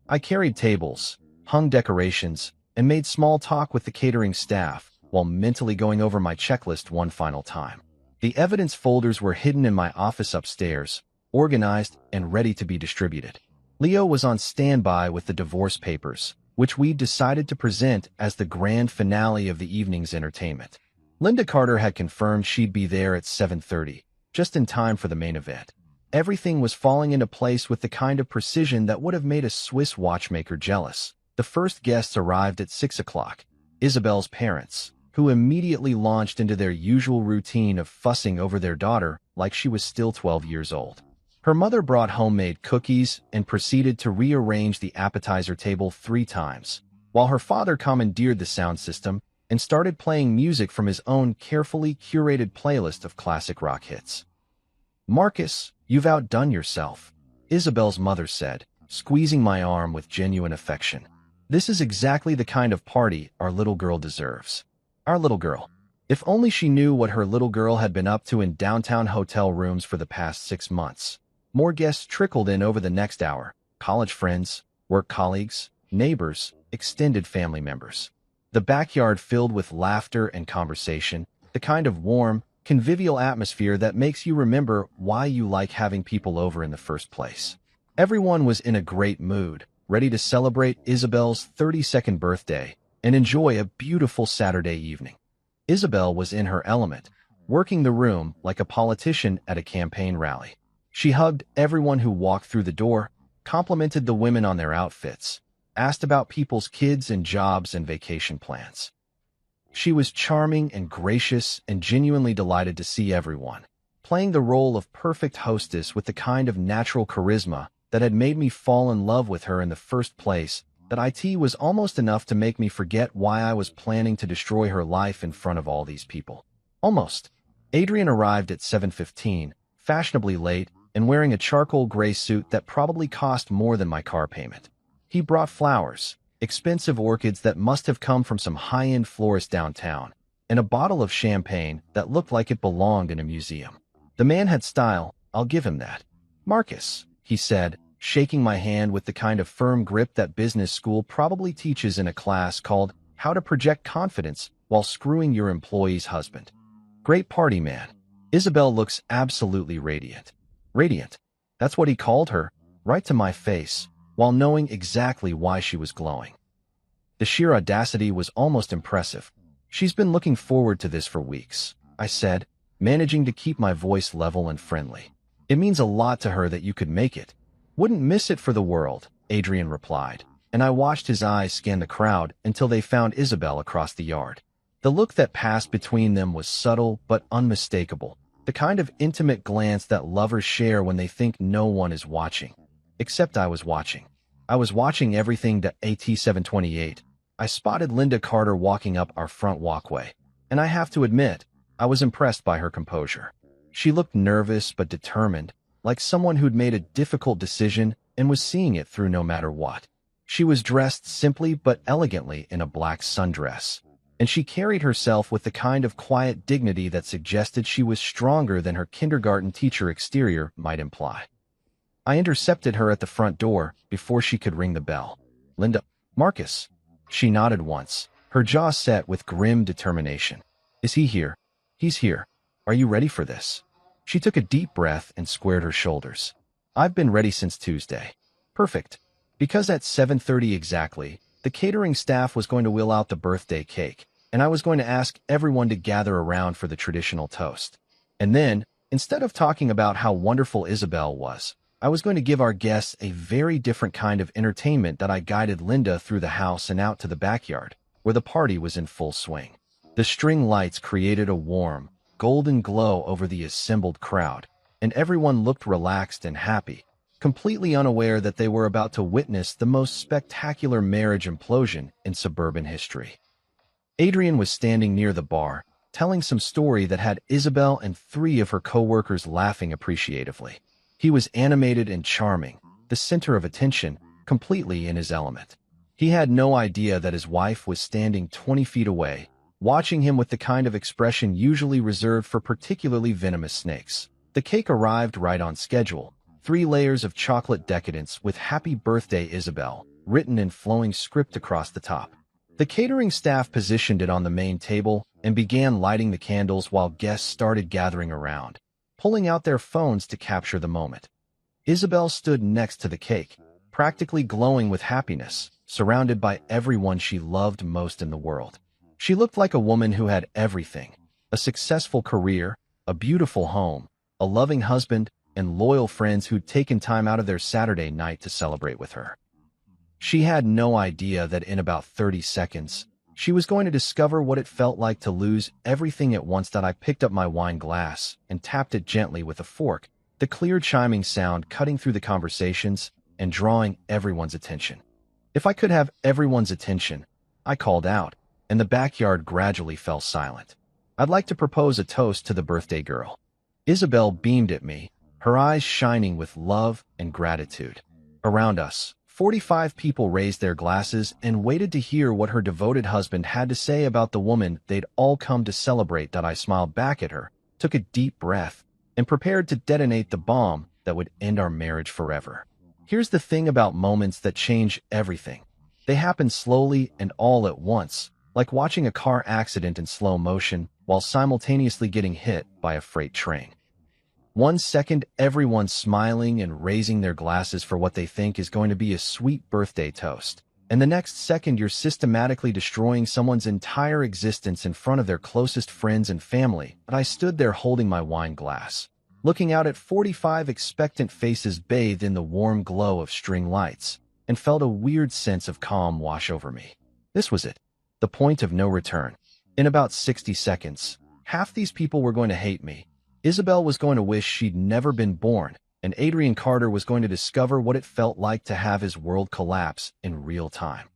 I carried tables, hung decorations, and made small talk with the catering staff while mentally going over my checklist one final time. The evidence folders were hidden in my office upstairs, organized and ready to be distributed. Leo was on standby with the divorce papers, which we decided to present as the grand finale of the evening's entertainment. Linda Carter had confirmed she'd be there at 7:30, just in time for the main event. Everything was falling into place with the kind of precision that would have made a Swiss watchmaker jealous. The first guests arrived at 6 o'clock, Isabel's parents, who immediately launched into their usual routine of fussing over their daughter like she was still 12 years old. Her mother brought homemade cookies and proceeded to rearrange the appetizer table 3 times, while her father commandeered the sound system and started playing music from his own carefully curated playlist of classic rock hits. "Marcus, you've outdone yourself," Isabel's mother said, squeezing my arm with genuine affection. "This is exactly the kind of party our little girl deserves." Our little girl. If only she knew what her little girl had been up to in downtown hotel rooms for the past 6 months. More guests trickled in over the next hour: college friends, work colleagues, neighbors, extended family members. The backyard filled with laughter and conversation, the kind of warm, convivial atmosphere that makes you remember why you like having people over in the first place. Everyone was in a great mood, ready to celebrate Isabel's 32nd birthday and enjoy a beautiful Saturday evening. Isabel was in her element, working the room like a politician at a campaign rally. She hugged everyone who walked through the door, complimented the women on their outfits, asked about people's kids and jobs and vacation plans. She was charming and gracious and genuinely delighted to see everyone, playing the role of perfect hostess with the kind of natural charisma that had made me fall in love with her in the first place. That IT was almost enough to make me forget why I was planning to destroy her life in front of all these people. Almost. Adrian arrived at 7:15, fashionably late, and wearing a charcoal gray suit that probably cost more than my car payment. He brought flowers, expensive orchids that must have come from some high-end florist downtown, and a bottle of champagne that looked like it belonged in a museum. The man had style, I'll give him that. "Marcus," he said, shaking my hand with the kind of firm grip that business school probably teaches in a class called How to Project Confidence While Screwing Your Employee's Husband. "Great party, man. Isabel looks absolutely radiant." Radiant. That's what he called her, right to my face, while knowing exactly why she was glowing. The sheer audacity was almost impressive. "She's been looking forward to this for weeks," I said, managing to keep my voice level and friendly. "It means a lot to her that you could make it." "Wouldn't miss it for the world," Adrian replied, and I watched his eyes scan the crowd until they found Isabel across the yard. The look that passed between them was subtle but unmistakable, the kind of intimate glance that lovers share when they think no one is watching. Except I was watching. I was watching everything to AT728. I spotted Linda Carter walking up our front walkway, and I have to admit, I was impressed by her composure. She looked nervous but determined, like someone who'd made a difficult decision and was seeing it through no matter what. She was dressed simply but elegantly in a black sundress, and she carried herself with the kind of quiet dignity that suggested she was stronger than her kindergarten teacher exterior might imply. I intercepted her at the front door before she could ring the bell. "Linda, Marcus." She nodded once, her jaw set with grim determination. "Is he here?" "He's here. Are you ready for this?" She took a deep breath and squared her shoulders. "I've been ready since Tuesday." "Perfect." Because at 7:30 exactly, the catering staff was going to wheel out the birthday cake, and I was going to ask everyone to gather around for the traditional toast. And then, instead of talking about how wonderful Isabel was, I was going to give our guests a very different kind of entertainment that I guided Linda through the house and out to the backyard, where the party was in full swing. The string lights created a warm, golden glow over the assembled crowd, and everyone looked relaxed and happy, completely unaware that they were about to witness the most spectacular marriage implosion in suburban history. Adrian was standing near the bar, telling some story that had Isabel and 3 of her co-workers laughing appreciatively. He was animated and charming, the center of attention, completely in his element. He had no idea that his wife was standing 20 feet away, watching him with the kind of expression usually reserved for particularly venomous snakes. The cake arrived right on schedule, 3 layers of chocolate decadence with "Happy Birthday, Isabel" written in flowing script across the top. The catering staff positioned it on the main table and began lighting the candles while guests started gathering around, pulling out their phones to capture the moment. Isabel stood next to the cake, practically glowing with happiness, surrounded by everyone she loved most in the world. She looked like a woman who had everything: a successful career, a beautiful home, a loving husband, and loyal friends who'd taken time out of their Saturday night to celebrate with her. She had no idea that in about 30 seconds, she was going to discover what it felt like to lose everything at once. That I picked up my wine glass and tapped it gently with a fork, the clear chiming sound cutting through the conversations and drawing everyone's attention. If I could have everyone's attention, I called out, and the backyard gradually fell silent. I'd like to propose a toast to the birthday girl. Isabel beamed at me, her eyes shining with love and gratitude. Around us, 45 people raised their glasses and waited to hear what her devoted husband had to say about the woman they'd all come to celebrate. I smiled back at her, took a deep breath, and prepared to detonate the bomb that would end our marriage forever. Here's the thing about moments that change everything. They happen slowly and all at once, like watching a car accident in slow motion while simultaneously getting hit by a freight train. 1 second, everyone's smiling and raising their glasses for what they think is going to be a sweet birthday toast. And the next second, you're systematically destroying someone's entire existence in front of their closest friends and family. But I stood there holding my wine glass, looking out at 45 expectant faces bathed in the warm glow of string lights, and felt a weird sense of calm wash over me. This was it, the point of no return. In about 60 seconds, half these people were going to hate me. Isabel was going to wish she'd never been born, and Adrian Carter was going to discover what it felt like to have his world collapse in real time.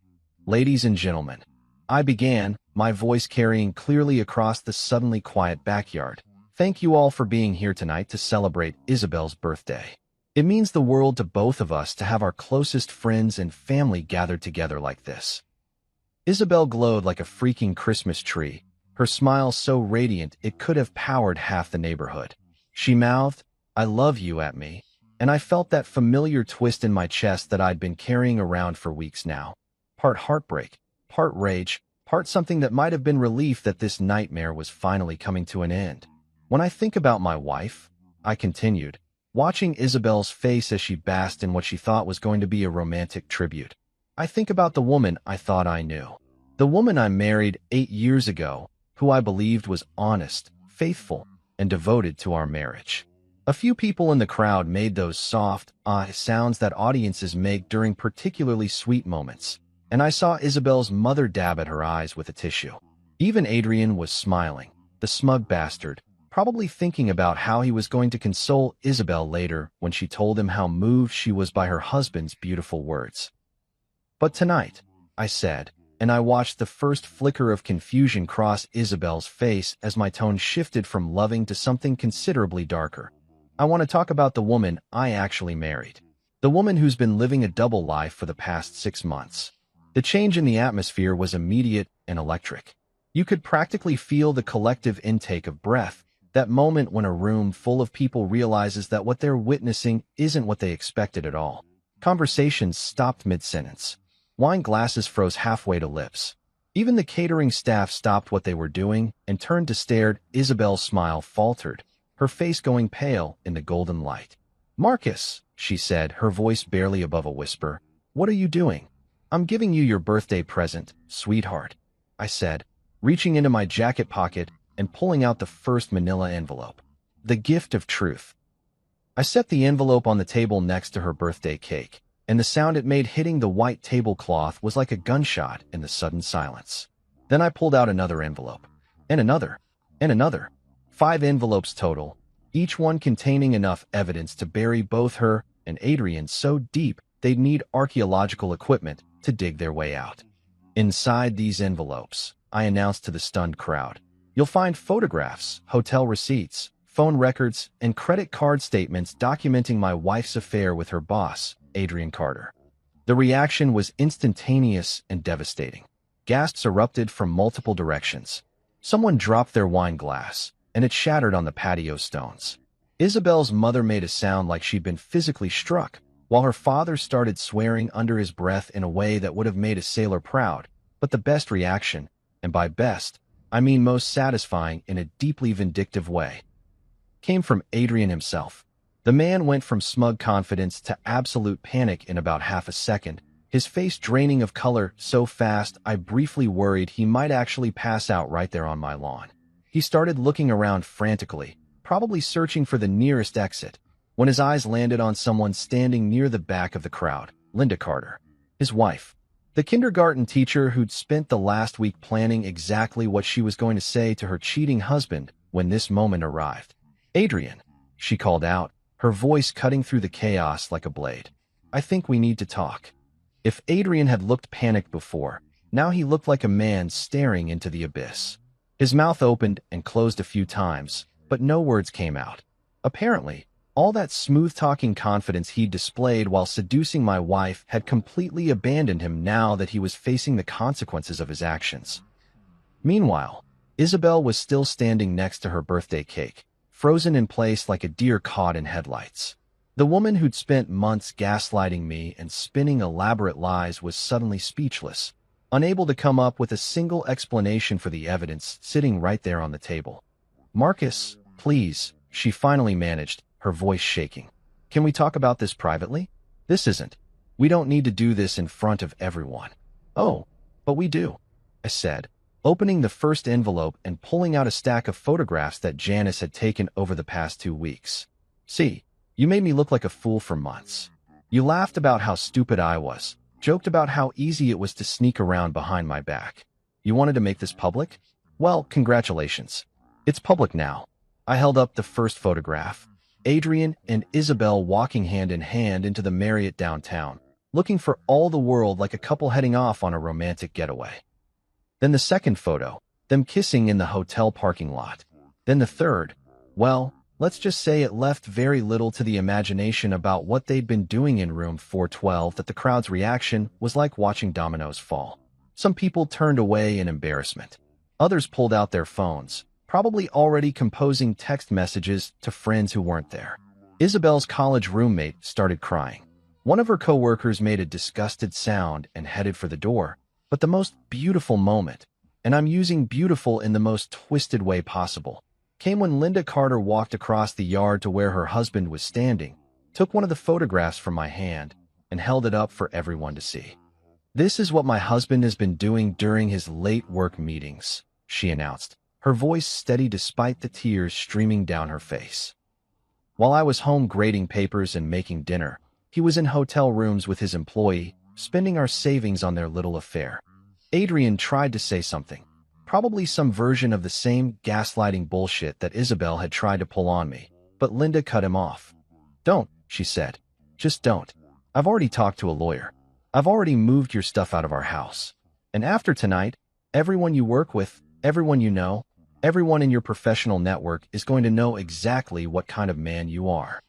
Ladies and gentlemen, I began, my voice carrying clearly across the suddenly quiet backyard. Thank you all for being here tonight to celebrate Isabel's birthday. It means the world to both of us to have our closest friends and family gathered together like this. Isabel glowed like a freaking Christmas tree, her smile so radiant it could have powered half the neighborhood. She mouthed, "I love you," at me, and I felt that familiar twist in my chest that I'd been carrying around for weeks now. Part heartbreak, part rage, part something that might have been relief that this nightmare was finally coming to an end. When I think about my wife, I continued, watching Isabel's face as she basked in what she thought was going to be a romantic tribute. I think about the woman I thought I knew. The woman I married 8 years ago, who I believed was honest, faithful, and devoted to our marriage. A few people in the crowd made those soft, sounds that audiences make during particularly sweet moments, and I saw Isabel's mother dab at her eyes with a tissue. Even Adrian was smiling, the smug bastard, probably thinking about how he was going to console Isabel later when she told him how moved she was by her husband's beautiful words. "But tonight," I said, and I watched the first flicker of confusion cross Isabel's face as my tone shifted from loving to something considerably darker. "I want to talk about the woman I actually married. The woman who's been living a double life for the past 6 months." The change in the atmosphere was immediate and electric. You could practically feel the collective intake of breath, that moment when a room full of people realizes that what they're witnessing isn't what they expected at all. Conversations stopped mid-sentence. Wine glasses froze halfway to lips. Even the catering staff stopped what they were doing and turned to stare. Isabel's smile faltered, her face going pale in the golden light. "Marcus," she said, her voice barely above a whisper, "what are you doing?" "I'm giving you your birthday present, sweetheart," I said, reaching into my jacket pocket and pulling out the first manila envelope. The gift of truth. I set the envelope on the table next to her birthday cake, and the sound it made hitting the white tablecloth was like a gunshot in the sudden silence. Then I pulled out another envelope, and another, and another. 5 envelopes total, each one containing enough evidence to bury both her and Adrian so deep they'd need archaeological equipment to dig their way out. "Inside these envelopes," I announced to the stunned crowd, "you'll find photographs, hotel receipts, phone records, and credit card statements documenting my wife's affair with her boss, Adrian Carter." The reaction was instantaneous and devastating. Gasps erupted from multiple directions. Someone dropped their wine glass, and it shattered on the patio stones. Isabel's mother made a sound like she'd been physically struck, while her father started swearing under his breath in a way that would have made a sailor proud. But the best reaction, and by best, I mean most satisfying in a deeply vindictive way, came from Adrian himself. The man went from smug confidence to absolute panic in about half a second, his face draining of color so fast I briefly worried he might actually pass out right there on my lawn. He started looking around frantically, probably searching for the nearest exit, when his eyes landed on someone standing near the back of the crowd, Linda Carter, his wife. The kindergarten teacher who'd spent the last week planning exactly what she was going to say to her cheating husband when this moment arrived. "Adrian," she called out, her voice cutting through the chaos like a blade. "I think we need to talk." If Adrian had looked panicked before, now he looked like a man staring into the abyss. His mouth opened and closed a few times, but no words came out. Apparently, all that smooth-talking confidence he'd displayed while seducing my wife had completely abandoned him now that he was facing the consequences of his actions. Meanwhile, Isabel was still standing next to her birthday cake, frozen in place like a deer caught in headlights. The woman who'd spent months gaslighting me and spinning elaborate lies was suddenly speechless, unable to come up with a single explanation for the evidence sitting right there on the table. "Marcus, please," she finally managed, her voice shaking. "Can we talk about this privately? This isn't. We don't need to do this in front of everyone." "Oh, but we do," I said, opening the first envelope and pulling out a stack of photographs that Janice had taken over the past 2 weeks. "See, you made me look like a fool for months. You laughed about how stupid I was, joked about how easy it was to sneak around behind my back. You wanted to make this public? Well, congratulations. It's public now." I held up the first photograph. Adrian and Isabel walking hand in hand into the Marriott downtown, looking for all the world like a couple heading off on a romantic getaway. Then the second photo, them kissing in the hotel parking lot. Then the third, well, let's just say it left very little to the imagination about what they'd been doing in room 412 that the crowd's reaction was like watching dominoes fall. Some people turned away in embarrassment. Others pulled out their phones, probably already composing text messages to friends who weren't there. Isabel's college roommate started crying. One of her coworkers made a disgusted sound and headed for the door, but the most beautiful moment, and I'm using beautiful in the most twisted way possible, came when Linda Carter walked across the yard to where her husband was standing, took one of the photographs from my hand, and held it up for everyone to see. "This is what my husband has been doing during his late work meetings," she announced, her voice steady despite the tears streaming down her face. "While I was home grading papers and making dinner, he was in hotel rooms with his employee, spending our savings on their little affair." Adrian tried to say something, probably some version of the same gaslighting bullshit that Isabel had tried to pull on me, but Linda cut him off. "Don't," she said. "Just don't. I've already talked to a lawyer. I've already moved your stuff out of our house. And after tonight, everyone you work with, everyone you know, everyone in your professional network is going to know exactly what kind of man you are."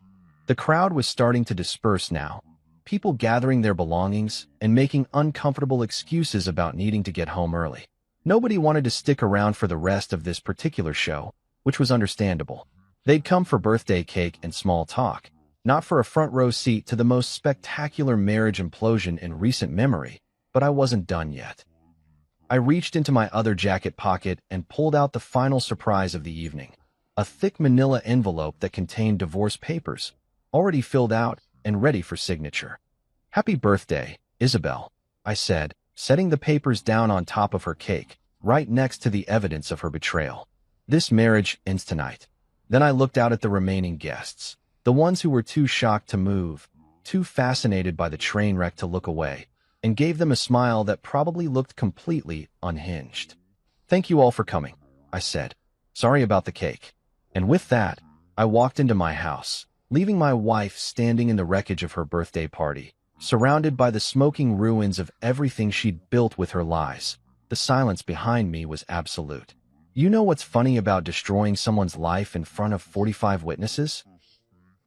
The crowd was starting to disperse now, people gathering their belongings and making uncomfortable excuses about needing to get home early. Nobody wanted to stick around for the rest of this particular show, which was understandable. They'd come for birthday cake and small talk, not for a front row seat to the most spectacular marriage implosion in recent memory, but I wasn't done yet. I reached into my other jacket pocket and pulled out the final surprise of the evening, a thick manila envelope that contained divorce papers, already filled out and ready for signature. "Happy birthday, Isabel," I said, setting the papers down on top of her cake, right next to the evidence of her betrayal. "This marriage ends tonight." Then I looked out at the remaining guests, the ones who were too shocked to move, too fascinated by the train wreck to look away, and gave them a smile that probably looked completely unhinged. "Thank you all for coming," I said. "Sorry about the cake." And with that, I walked into my house, leaving my wife standing in the wreckage of her birthday party, surrounded by the smoking ruins of everything she'd built with her lies. The silence behind me was absolute. You know what's funny about destroying someone's life in front of 45 witnesses?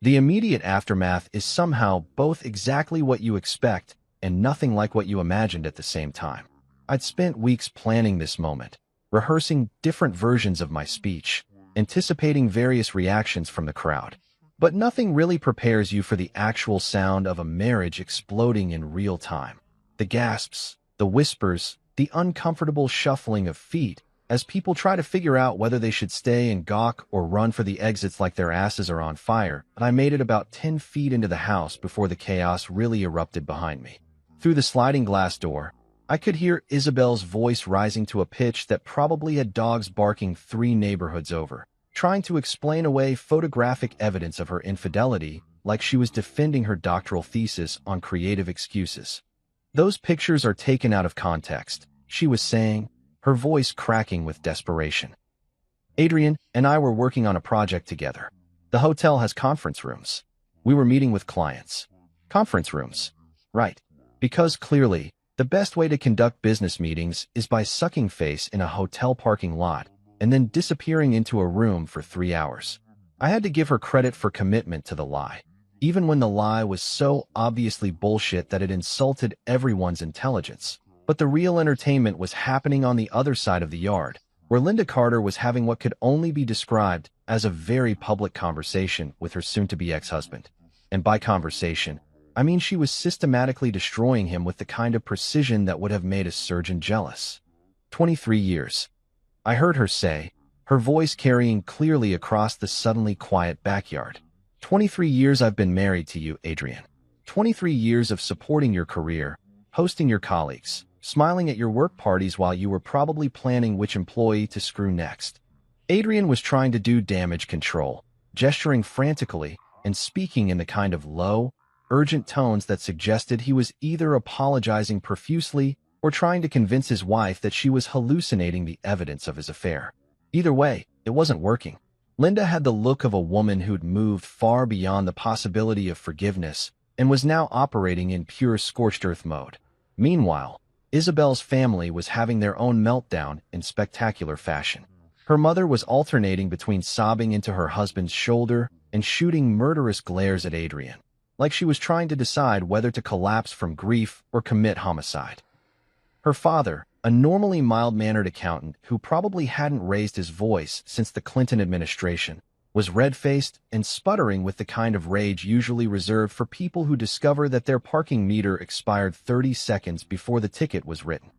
The immediate aftermath is somehow both exactly what you expect and nothing like what you imagined at the same time. I'd spent weeks planning this moment, rehearsing different versions of my speech, anticipating various reactions from the crowd. But nothing really prepares you for the actual sound of a marriage exploding in real time. The gasps, the whispers, the uncomfortable shuffling of feet, as people try to figure out whether they should stay and gawk or run for the exits like their asses are on fire. And I made it about 10 feet into the house before the chaos really erupted behind me. Through the sliding glass door, I could hear Isabel's voice rising to a pitch that probably had dogs barking 3 neighborhoods over, trying to explain away photographic evidence of her infidelity like she was defending her doctoral thesis on creative excuses. "Those pictures are taken out of context," she was saying, her voice cracking with desperation. "Adrian and I were working on a project together. The hotel has conference rooms. We were meeting with clients. Conference rooms. Right. Because clearly, the best way to conduct business meetings is by sucking face in a hotel parking lot and then disappearing into a room for 3 hours. I had to give her credit for commitment to the lie, even when the lie was so obviously bullshit that it insulted everyone's intelligence. But the real entertainment was happening on the other side of the yard, where Linda Carter was having what could only be described as a very public conversation with her soon-to-be ex-husband. And by conversation, I mean she was systematically destroying him with the kind of precision that would have made a surgeon jealous. 23 years. I heard her say, her voice carrying clearly across the suddenly quiet backyard. 23 years I've been married to you, Adrian. 23 years of supporting your career, hosting your colleagues, smiling at your work parties while you were probably planning which employee to screw next. Adrian was trying to do damage control, gesturing frantically and speaking in the kind of low, urgent tones that suggested he was either apologizing profusely or trying to convince his wife that she was hallucinating the evidence of his affair. Either way, it wasn't working. Linda had the look of a woman who'd moved far beyond the possibility of forgiveness and was now operating in pure scorched earth mode. Meanwhile, Isabel's family was having their own meltdown in spectacular fashion. Her mother was alternating between sobbing into her husband's shoulder and shooting murderous glares at Adrian, like she was trying to decide whether to collapse from grief or commit homicide. Her father, a normally mild-mannered accountant who probably hadn't raised his voice since the Clinton administration, was red-faced and sputtering with the kind of rage usually reserved for people who discover that their parking meter expired 30 seconds before the ticket was written.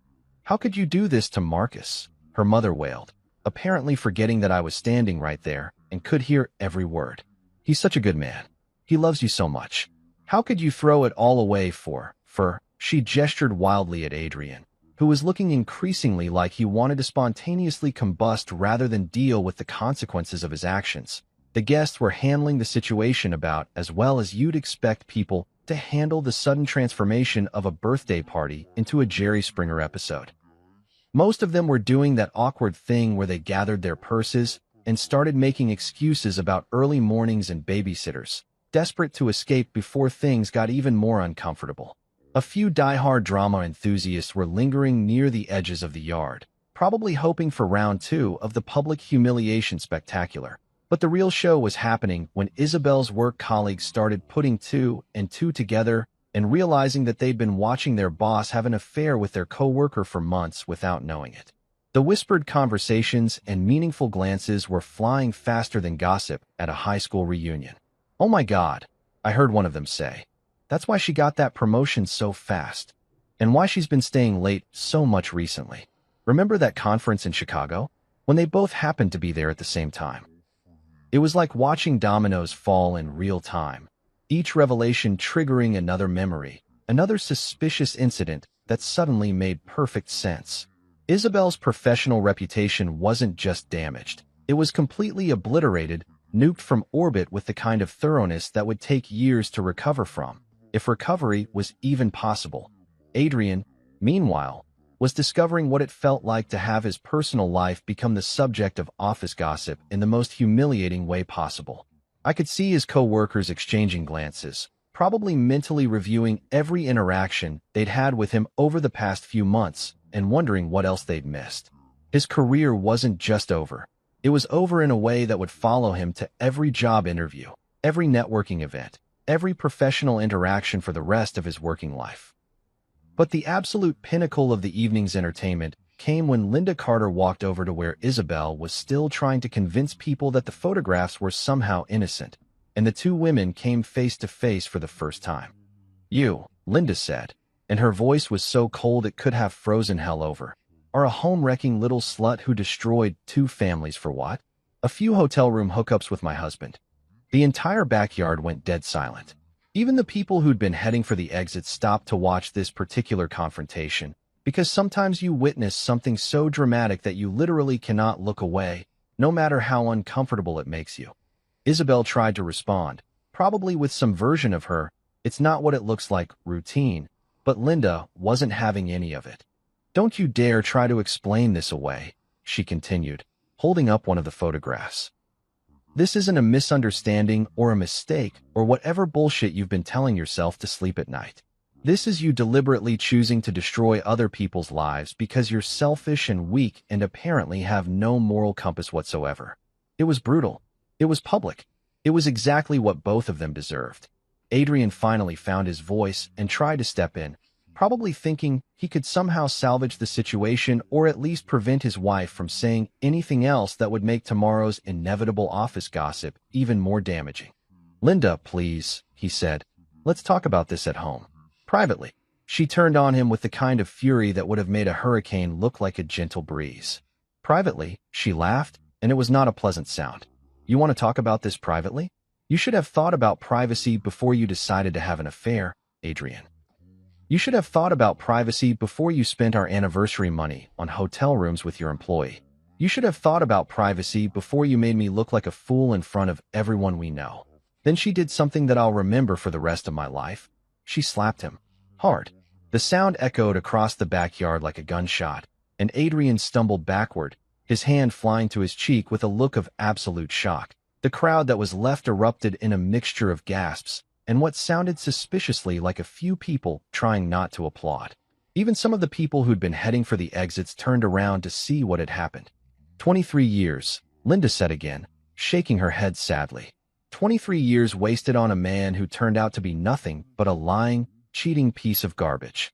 "How could you do this to Marcus?" her mother wailed, apparently forgetting that I was standing right there and could hear every word. "He's such a good man. He loves you so much. How could you throw it all away for?" She gestured wildly at Adrian, who was looking increasingly like he wanted to spontaneously combust rather than deal with the consequences of his actions. The guests were handling the situation about as well as you'd expect people to handle the sudden transformation of a birthday party into a Jerry Springer episode. Most of them were doing that awkward thing where they gathered their purses and started making excuses about early mornings and babysitters, desperate to escape before things got even more uncomfortable. A few die-hard drama enthusiasts were lingering near the edges of the yard, probably hoping for round 2 of the public humiliation spectacular. But the real show was happening when Isabel's work colleagues started putting 2 and 2 together and realizing that they'd been watching their boss have an affair with their coworker for months without knowing it. The whispered conversations and meaningful glances were flying faster than gossip at a high school reunion. "Oh my God," I heard one of them say. "That's why she got that promotion so fast, and why she's been staying late so much recently. Remember that conference in Chicago? When they both happened to be there at the same time." It was like watching dominoes fall in real time, each revelation triggering another memory, another suspicious incident that suddenly made perfect sense. Isabel's professional reputation wasn't just damaged. It was completely obliterated, nuked from orbit with the kind of thoroughness that would take years to recover from, if recovery was even possible. Adrian, meanwhile, was discovering what it felt like to have his personal life become the subject of office gossip in the most humiliating way possible. I could see his co-workers exchanging glances, probably mentally reviewing every interaction they'd had with him over the past few months and wondering what else they'd missed. His career wasn't just over. It was over in a way that would follow him to every job interview, every networking event, every professional interaction for the rest of his working life. But the absolute pinnacle of the evening's entertainment came when Linda Carter walked over to where Isabel was still trying to convince people that the photographs were somehow innocent, and the two women came face to face for the first time. "You," Linda said, and her voice was so cold it could have frozen hell over, "are a home-wrecking little slut who destroyed two families for what? A few hotel room hookups with my husband." The entire backyard went dead silent. Even the people who'd been heading for the exit stopped to watch this particular confrontation, because sometimes you witness something so dramatic that you literally cannot look away, no matter how uncomfortable it makes you. Isabel tried to respond, probably with some version of her, "It's not what it looks like," routine, but Linda wasn't having any of it. "Don't you dare try to explain this away," she continued, holding up one of the photographs. "This isn't a misunderstanding or a mistake or whatever bullshit you've been telling yourself to sleep at night. This is you deliberately choosing to destroy other people's lives because you're selfish and weak and apparently have no moral compass whatsoever. It was brutal. It was public. It was exactly what both of them deserved." Adrian finally found his voice and tried to step in, probably thinking he could somehow salvage the situation or at least prevent his wife from saying anything else that would make tomorrow's inevitable office gossip even more damaging. "Linda, please," he said. "Let's talk about this at home. Privately." She turned on him with the kind of fury that would have made a hurricane look like a gentle breeze. "Privately?" She laughed, and it was not a pleasant sound. "You want to talk about this privately? You should have thought about privacy before you decided to have an affair, Adrian. You should have thought about privacy before you spent our anniversary money on hotel rooms with your employee. You should have thought about privacy before you made me look like a fool in front of everyone we know." Then she did something that I'll remember for the rest of my life. She slapped him. Hard. The sound echoed across the backyard like a gunshot, and Adrian stumbled backward, his hand flying to his cheek with a look of absolute shock. The crowd that was left erupted in a mixture of gasps and what sounded suspiciously like a few people trying not to applaud. Even some of the people who'd been heading for the exits turned around to see what had happened. 23 years, Linda said again, shaking her head sadly. 23 years wasted on a man who turned out to be nothing but a lying, cheating piece of garbage.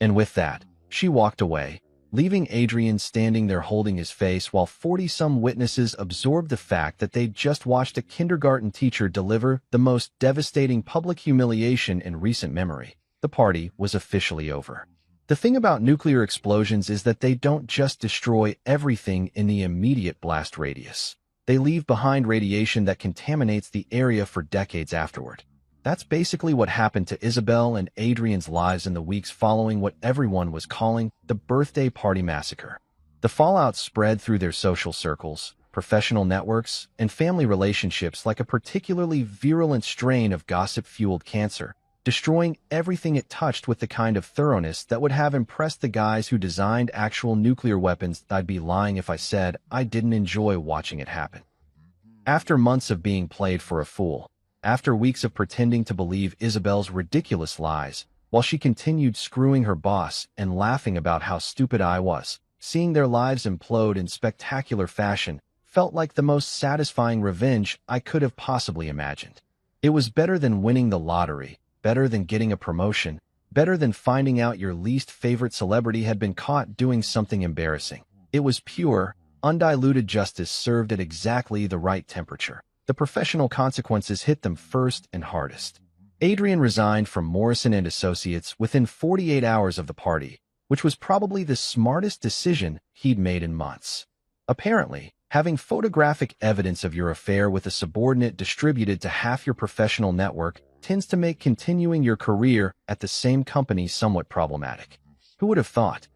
And with that, she walked away, leaving Adrian standing there holding his face while 40-some witnesses absorbed the fact that they'd just watched a kindergarten teacher deliver the most devastating public humiliation in recent memory. The party was officially over. The thing about nuclear explosions is that they don't just destroy everything in the immediate blast radius. They leave behind radiation that contaminates the area for decades afterward. That's basically what happened to Isabel and Adrian's lives in the weeks following what everyone was calling the birthday party massacre. The fallout spread through their social circles, professional networks, and family relationships like a particularly virulent strain of gossip-fueled cancer, destroying everything it touched with the kind of thoroughness that would have impressed the guys who designed actual nuclear weapons. I'd be lying if I said I didn't enjoy watching it happen. After months of being played for a fool, after weeks of pretending to believe Isabel's ridiculous lies, while she continued screwing her boss and laughing about how stupid I was, seeing their lives implode in spectacular fashion felt like the most satisfying revenge I could have possibly imagined. It was better than winning the lottery, better than getting a promotion, better than finding out your least favorite celebrity had been caught doing something embarrassing. It was pure, undiluted justice served at exactly the right temperature. The professional consequences hit them first and hardest. Adrian resigned from Morrison & Associates within 48 hours of the party, which was probably the smartest decision he'd made in months. Apparently, having photographic evidence of your affair with a subordinate distributed to half your professional network tends to make continuing your career at the same company somewhat problematic. Who would have thought?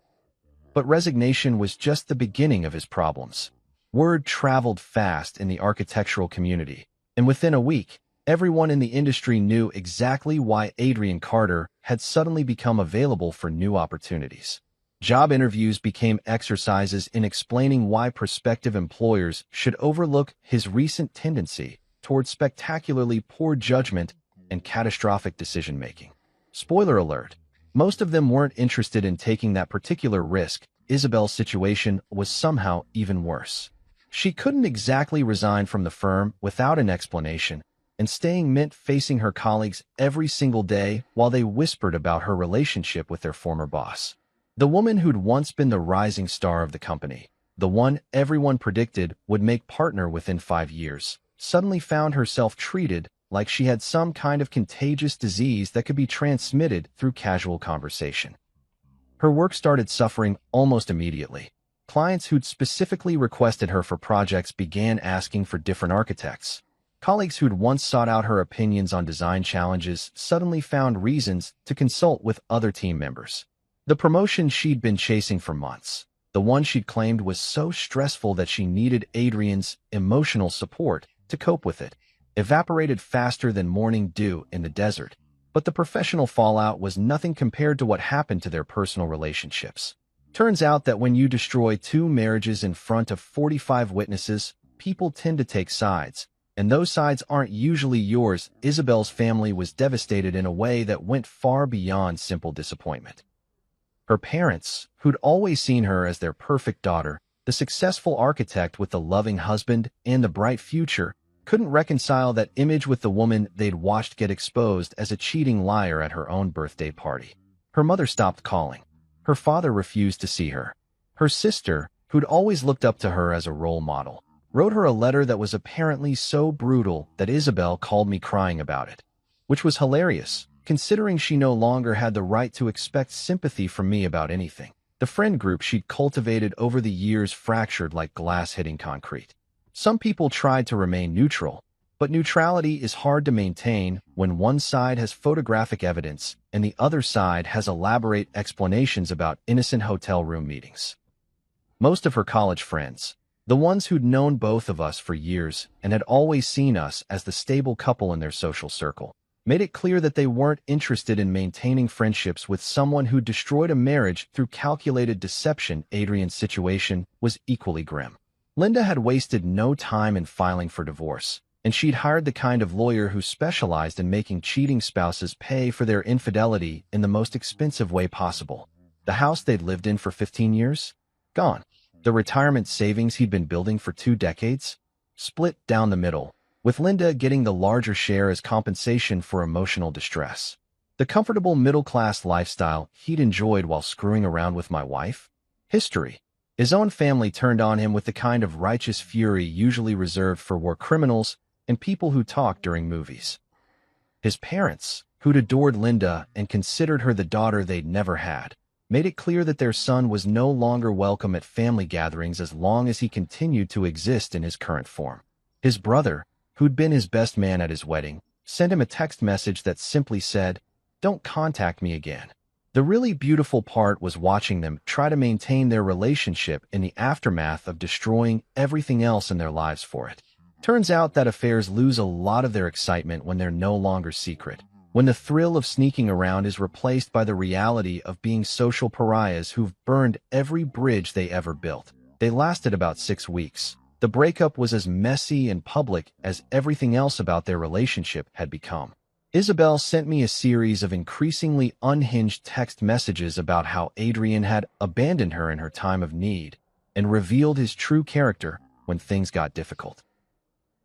But resignation was just the beginning of his problems. Word traveled fast in the architectural community, and within a week, everyone in the industry knew exactly why Adrian Carter had suddenly become available for new opportunities. Job interviews became exercises in explaining why prospective employers should overlook his recent tendency toward spectacularly poor judgment and catastrophic decision-making. Spoiler alert, most of them weren't interested in taking that particular risk. Isabel's situation was somehow even worse. She couldn't exactly resign from the firm without an explanation, and staying meant facing her colleagues every single day while they whispered about her relationship with their former boss. The woman who'd once been the rising star of the company, the one everyone predicted would make partner within 5 years, suddenly found herself treated like she had some kind of contagious disease that could be transmitted through casual conversation. Her work started suffering almost immediately. Clients who'd specifically requested her for projects began asking for different architects. Colleagues who'd once sought out her opinions on design challenges suddenly found reasons to consult with other team members. The promotion she'd been chasing for months, the one she'd claimed was so stressful that she needed Adrian's emotional support to cope with it, evaporated faster than morning dew in the desert. But the professional fallout was nothing compared to what happened to their personal relationships. Turns out that when you destroy 2 marriages in front of 45 witnesses, people tend to take sides, and those sides aren't usually yours. Isabel's family was devastated in a way that went far beyond simple disappointment. Her parents, who'd always seen her as their perfect daughter, the successful architect with the loving husband and the bright future, couldn't reconcile that image with the woman they'd watched get exposed as a cheating liar at her own birthday party. Her mother stopped calling. Her father refused to see her. Her sister, who'd always looked up to her as a role model, wrote her a letter that was apparently so brutal that Isabel called me crying about it, which was hilarious, considering she no longer had the right to expect sympathy from me about anything. The friend group she'd cultivated over the years fractured like glass hitting concrete. Some people tried to remain neutral, but neutrality is hard to maintain when one side has photographic evidence and the other side has elaborate explanations about innocent hotel room meetings. Most of her college friends, the ones who'd known both of us for years and had always seen us as the stable couple in their social circle, made it clear that they weren't interested in maintaining friendships with someone who destroyed a marriage through calculated deception. Adrian's situation was equally grim. Linda had wasted no time in filing for divorce, and she'd hired the kind of lawyer who specialized in making cheating spouses pay for their infidelity in the most expensive way possible. The house they'd lived in for 15 years? Gone. The retirement savings he'd been building for 2 decades? Split down the middle, with Linda getting the larger share as compensation for emotional distress. The comfortable middle-class lifestyle he'd enjoyed while screwing around with my wife? History. His own family turned on him with the kind of righteous fury usually reserved for war criminals and people who talk during movies. His parents, who'd adored Linda and considered her the daughter they'd never had, made it clear that their son was no longer welcome at family gatherings as long as he continued to exist in his current form. His brother, who'd been his best man at his wedding, sent him a text message that simply said, "Don't contact me again." The really beautiful part was watching them try to maintain their relationship in the aftermath of destroying everything else in their lives for it. Turns out that affairs lose a lot of their excitement when they're no longer secret, when the thrill of sneaking around is replaced by the reality of being social pariahs who've burned every bridge they ever built. They lasted about 6 weeks. The breakup was as messy and public as everything else about their relationship had become. Isabel sent me a series of increasingly unhinged text messages about how Adrian had abandoned her in her time of need and revealed his true character when things got difficult.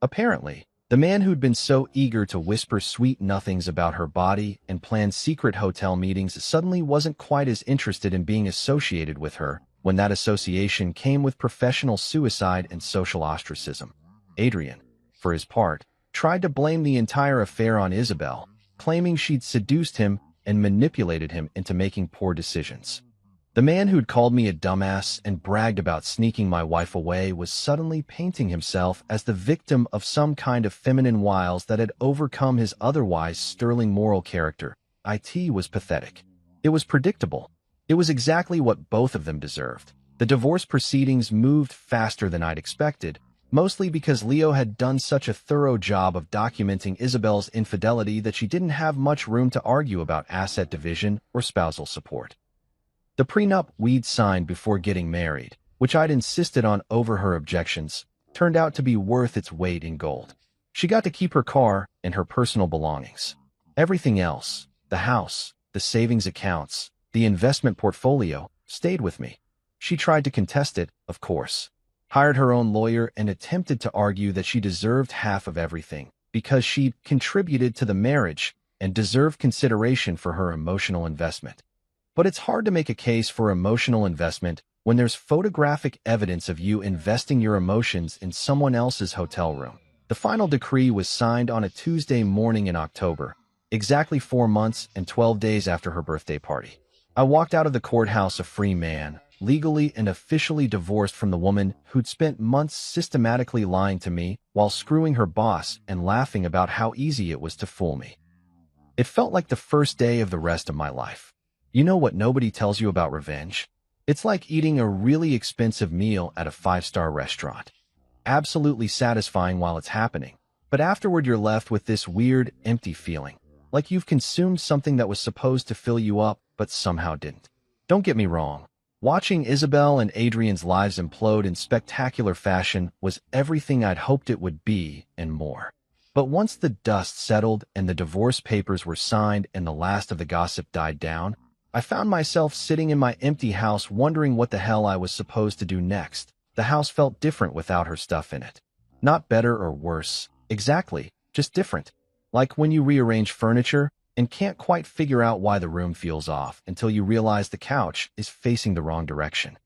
Apparently, the man who'd been so eager to whisper sweet nothings about her body and plan secret hotel meetings suddenly wasn't quite as interested in being associated with her when that association came with professional suicide and social ostracism. Adrian, for his part, tried to blame the entire affair on Isabel, claiming she'd seduced him and manipulated him into making poor decisions. The man who'd called me a dumbass and bragged about sneaking my wife away was suddenly painting himself as the victim of some kind of feminine wiles that had overcome his otherwise sterling moral character. It was pathetic. It was predictable. It was exactly what both of them deserved. The divorce proceedings moved faster than I'd expected, mostly because Leo had done such a thorough job of documenting Isabel's infidelity that she didn't have much room to argue about asset division or spousal support. The prenup we'd signed before getting married, which I'd insisted on over her objections, turned out to be worth its weight in gold. She got to keep her car and her personal belongings. Everything else, the house, the savings accounts, the investment portfolio, stayed with me. She tried to contest it, of course, hired her own lawyer and attempted to argue that she deserved half of everything because she'd contributed to the marriage and deserved consideration for her emotional investment. But it's hard to make a case for emotional investment when there's photographic evidence of you investing your emotions in someone else's hotel room. The final decree was signed on a Tuesday morning in October, exactly 4 months and 12 days after her birthday party. I walked out of the courthouse a free man, legally and officially divorced from the woman who'd spent months systematically lying to me while screwing her boss and laughing about how easy it was to fool me. It felt like the first day of the rest of my life. You know what nobody tells you about revenge? It's like eating a really expensive meal at a 5-star restaurant. Absolutely satisfying while it's happening, but afterward you're left with this weird, empty feeling, like you've consumed something that was supposed to fill you up but somehow didn't. Don't get me wrong. Watching Isabel and Adrian's lives implode in spectacular fashion was everything I'd hoped it would be and more. But once the dust settled and the divorce papers were signed and the last of the gossip died down, I found myself sitting in my empty house wondering what the hell I was supposed to do next. The house felt different without her stuff in it. Not better or worse, exactly, just different. Like when you rearrange furniture and can't quite figure out why the room feels off until you realize the couch is facing the wrong direction.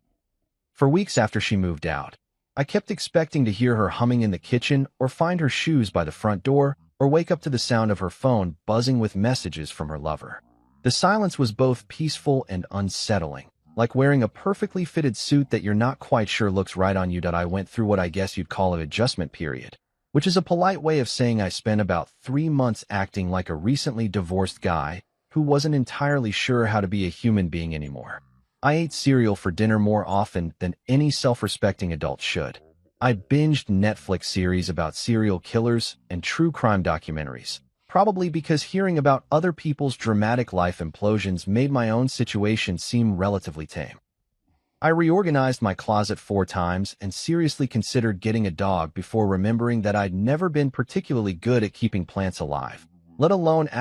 For weeks after she moved out, I kept expecting to hear her humming in the kitchen or find her shoes by the front door or wake up to the sound of her phone buzzing with messages from her lover. The silence was both peaceful and unsettling, like wearing a perfectly fitted suit that you're not quite sure looks right on you. I went through what I guess you'd call an adjustment period, which is a polite way of saying I spent about 3 months acting like a recently divorced guy who wasn't entirely sure how to be a human being anymore. I ate cereal for dinner more often than any self-respecting adult should. I binged Netflix series about serial killers and true crime documentaries, probably because hearing about other people's dramatic life implosions made my own situation seem relatively tame. I reorganized my closet 4 times and seriously considered getting a dog before remembering that I'd never been particularly good at keeping plants alive, let alone actually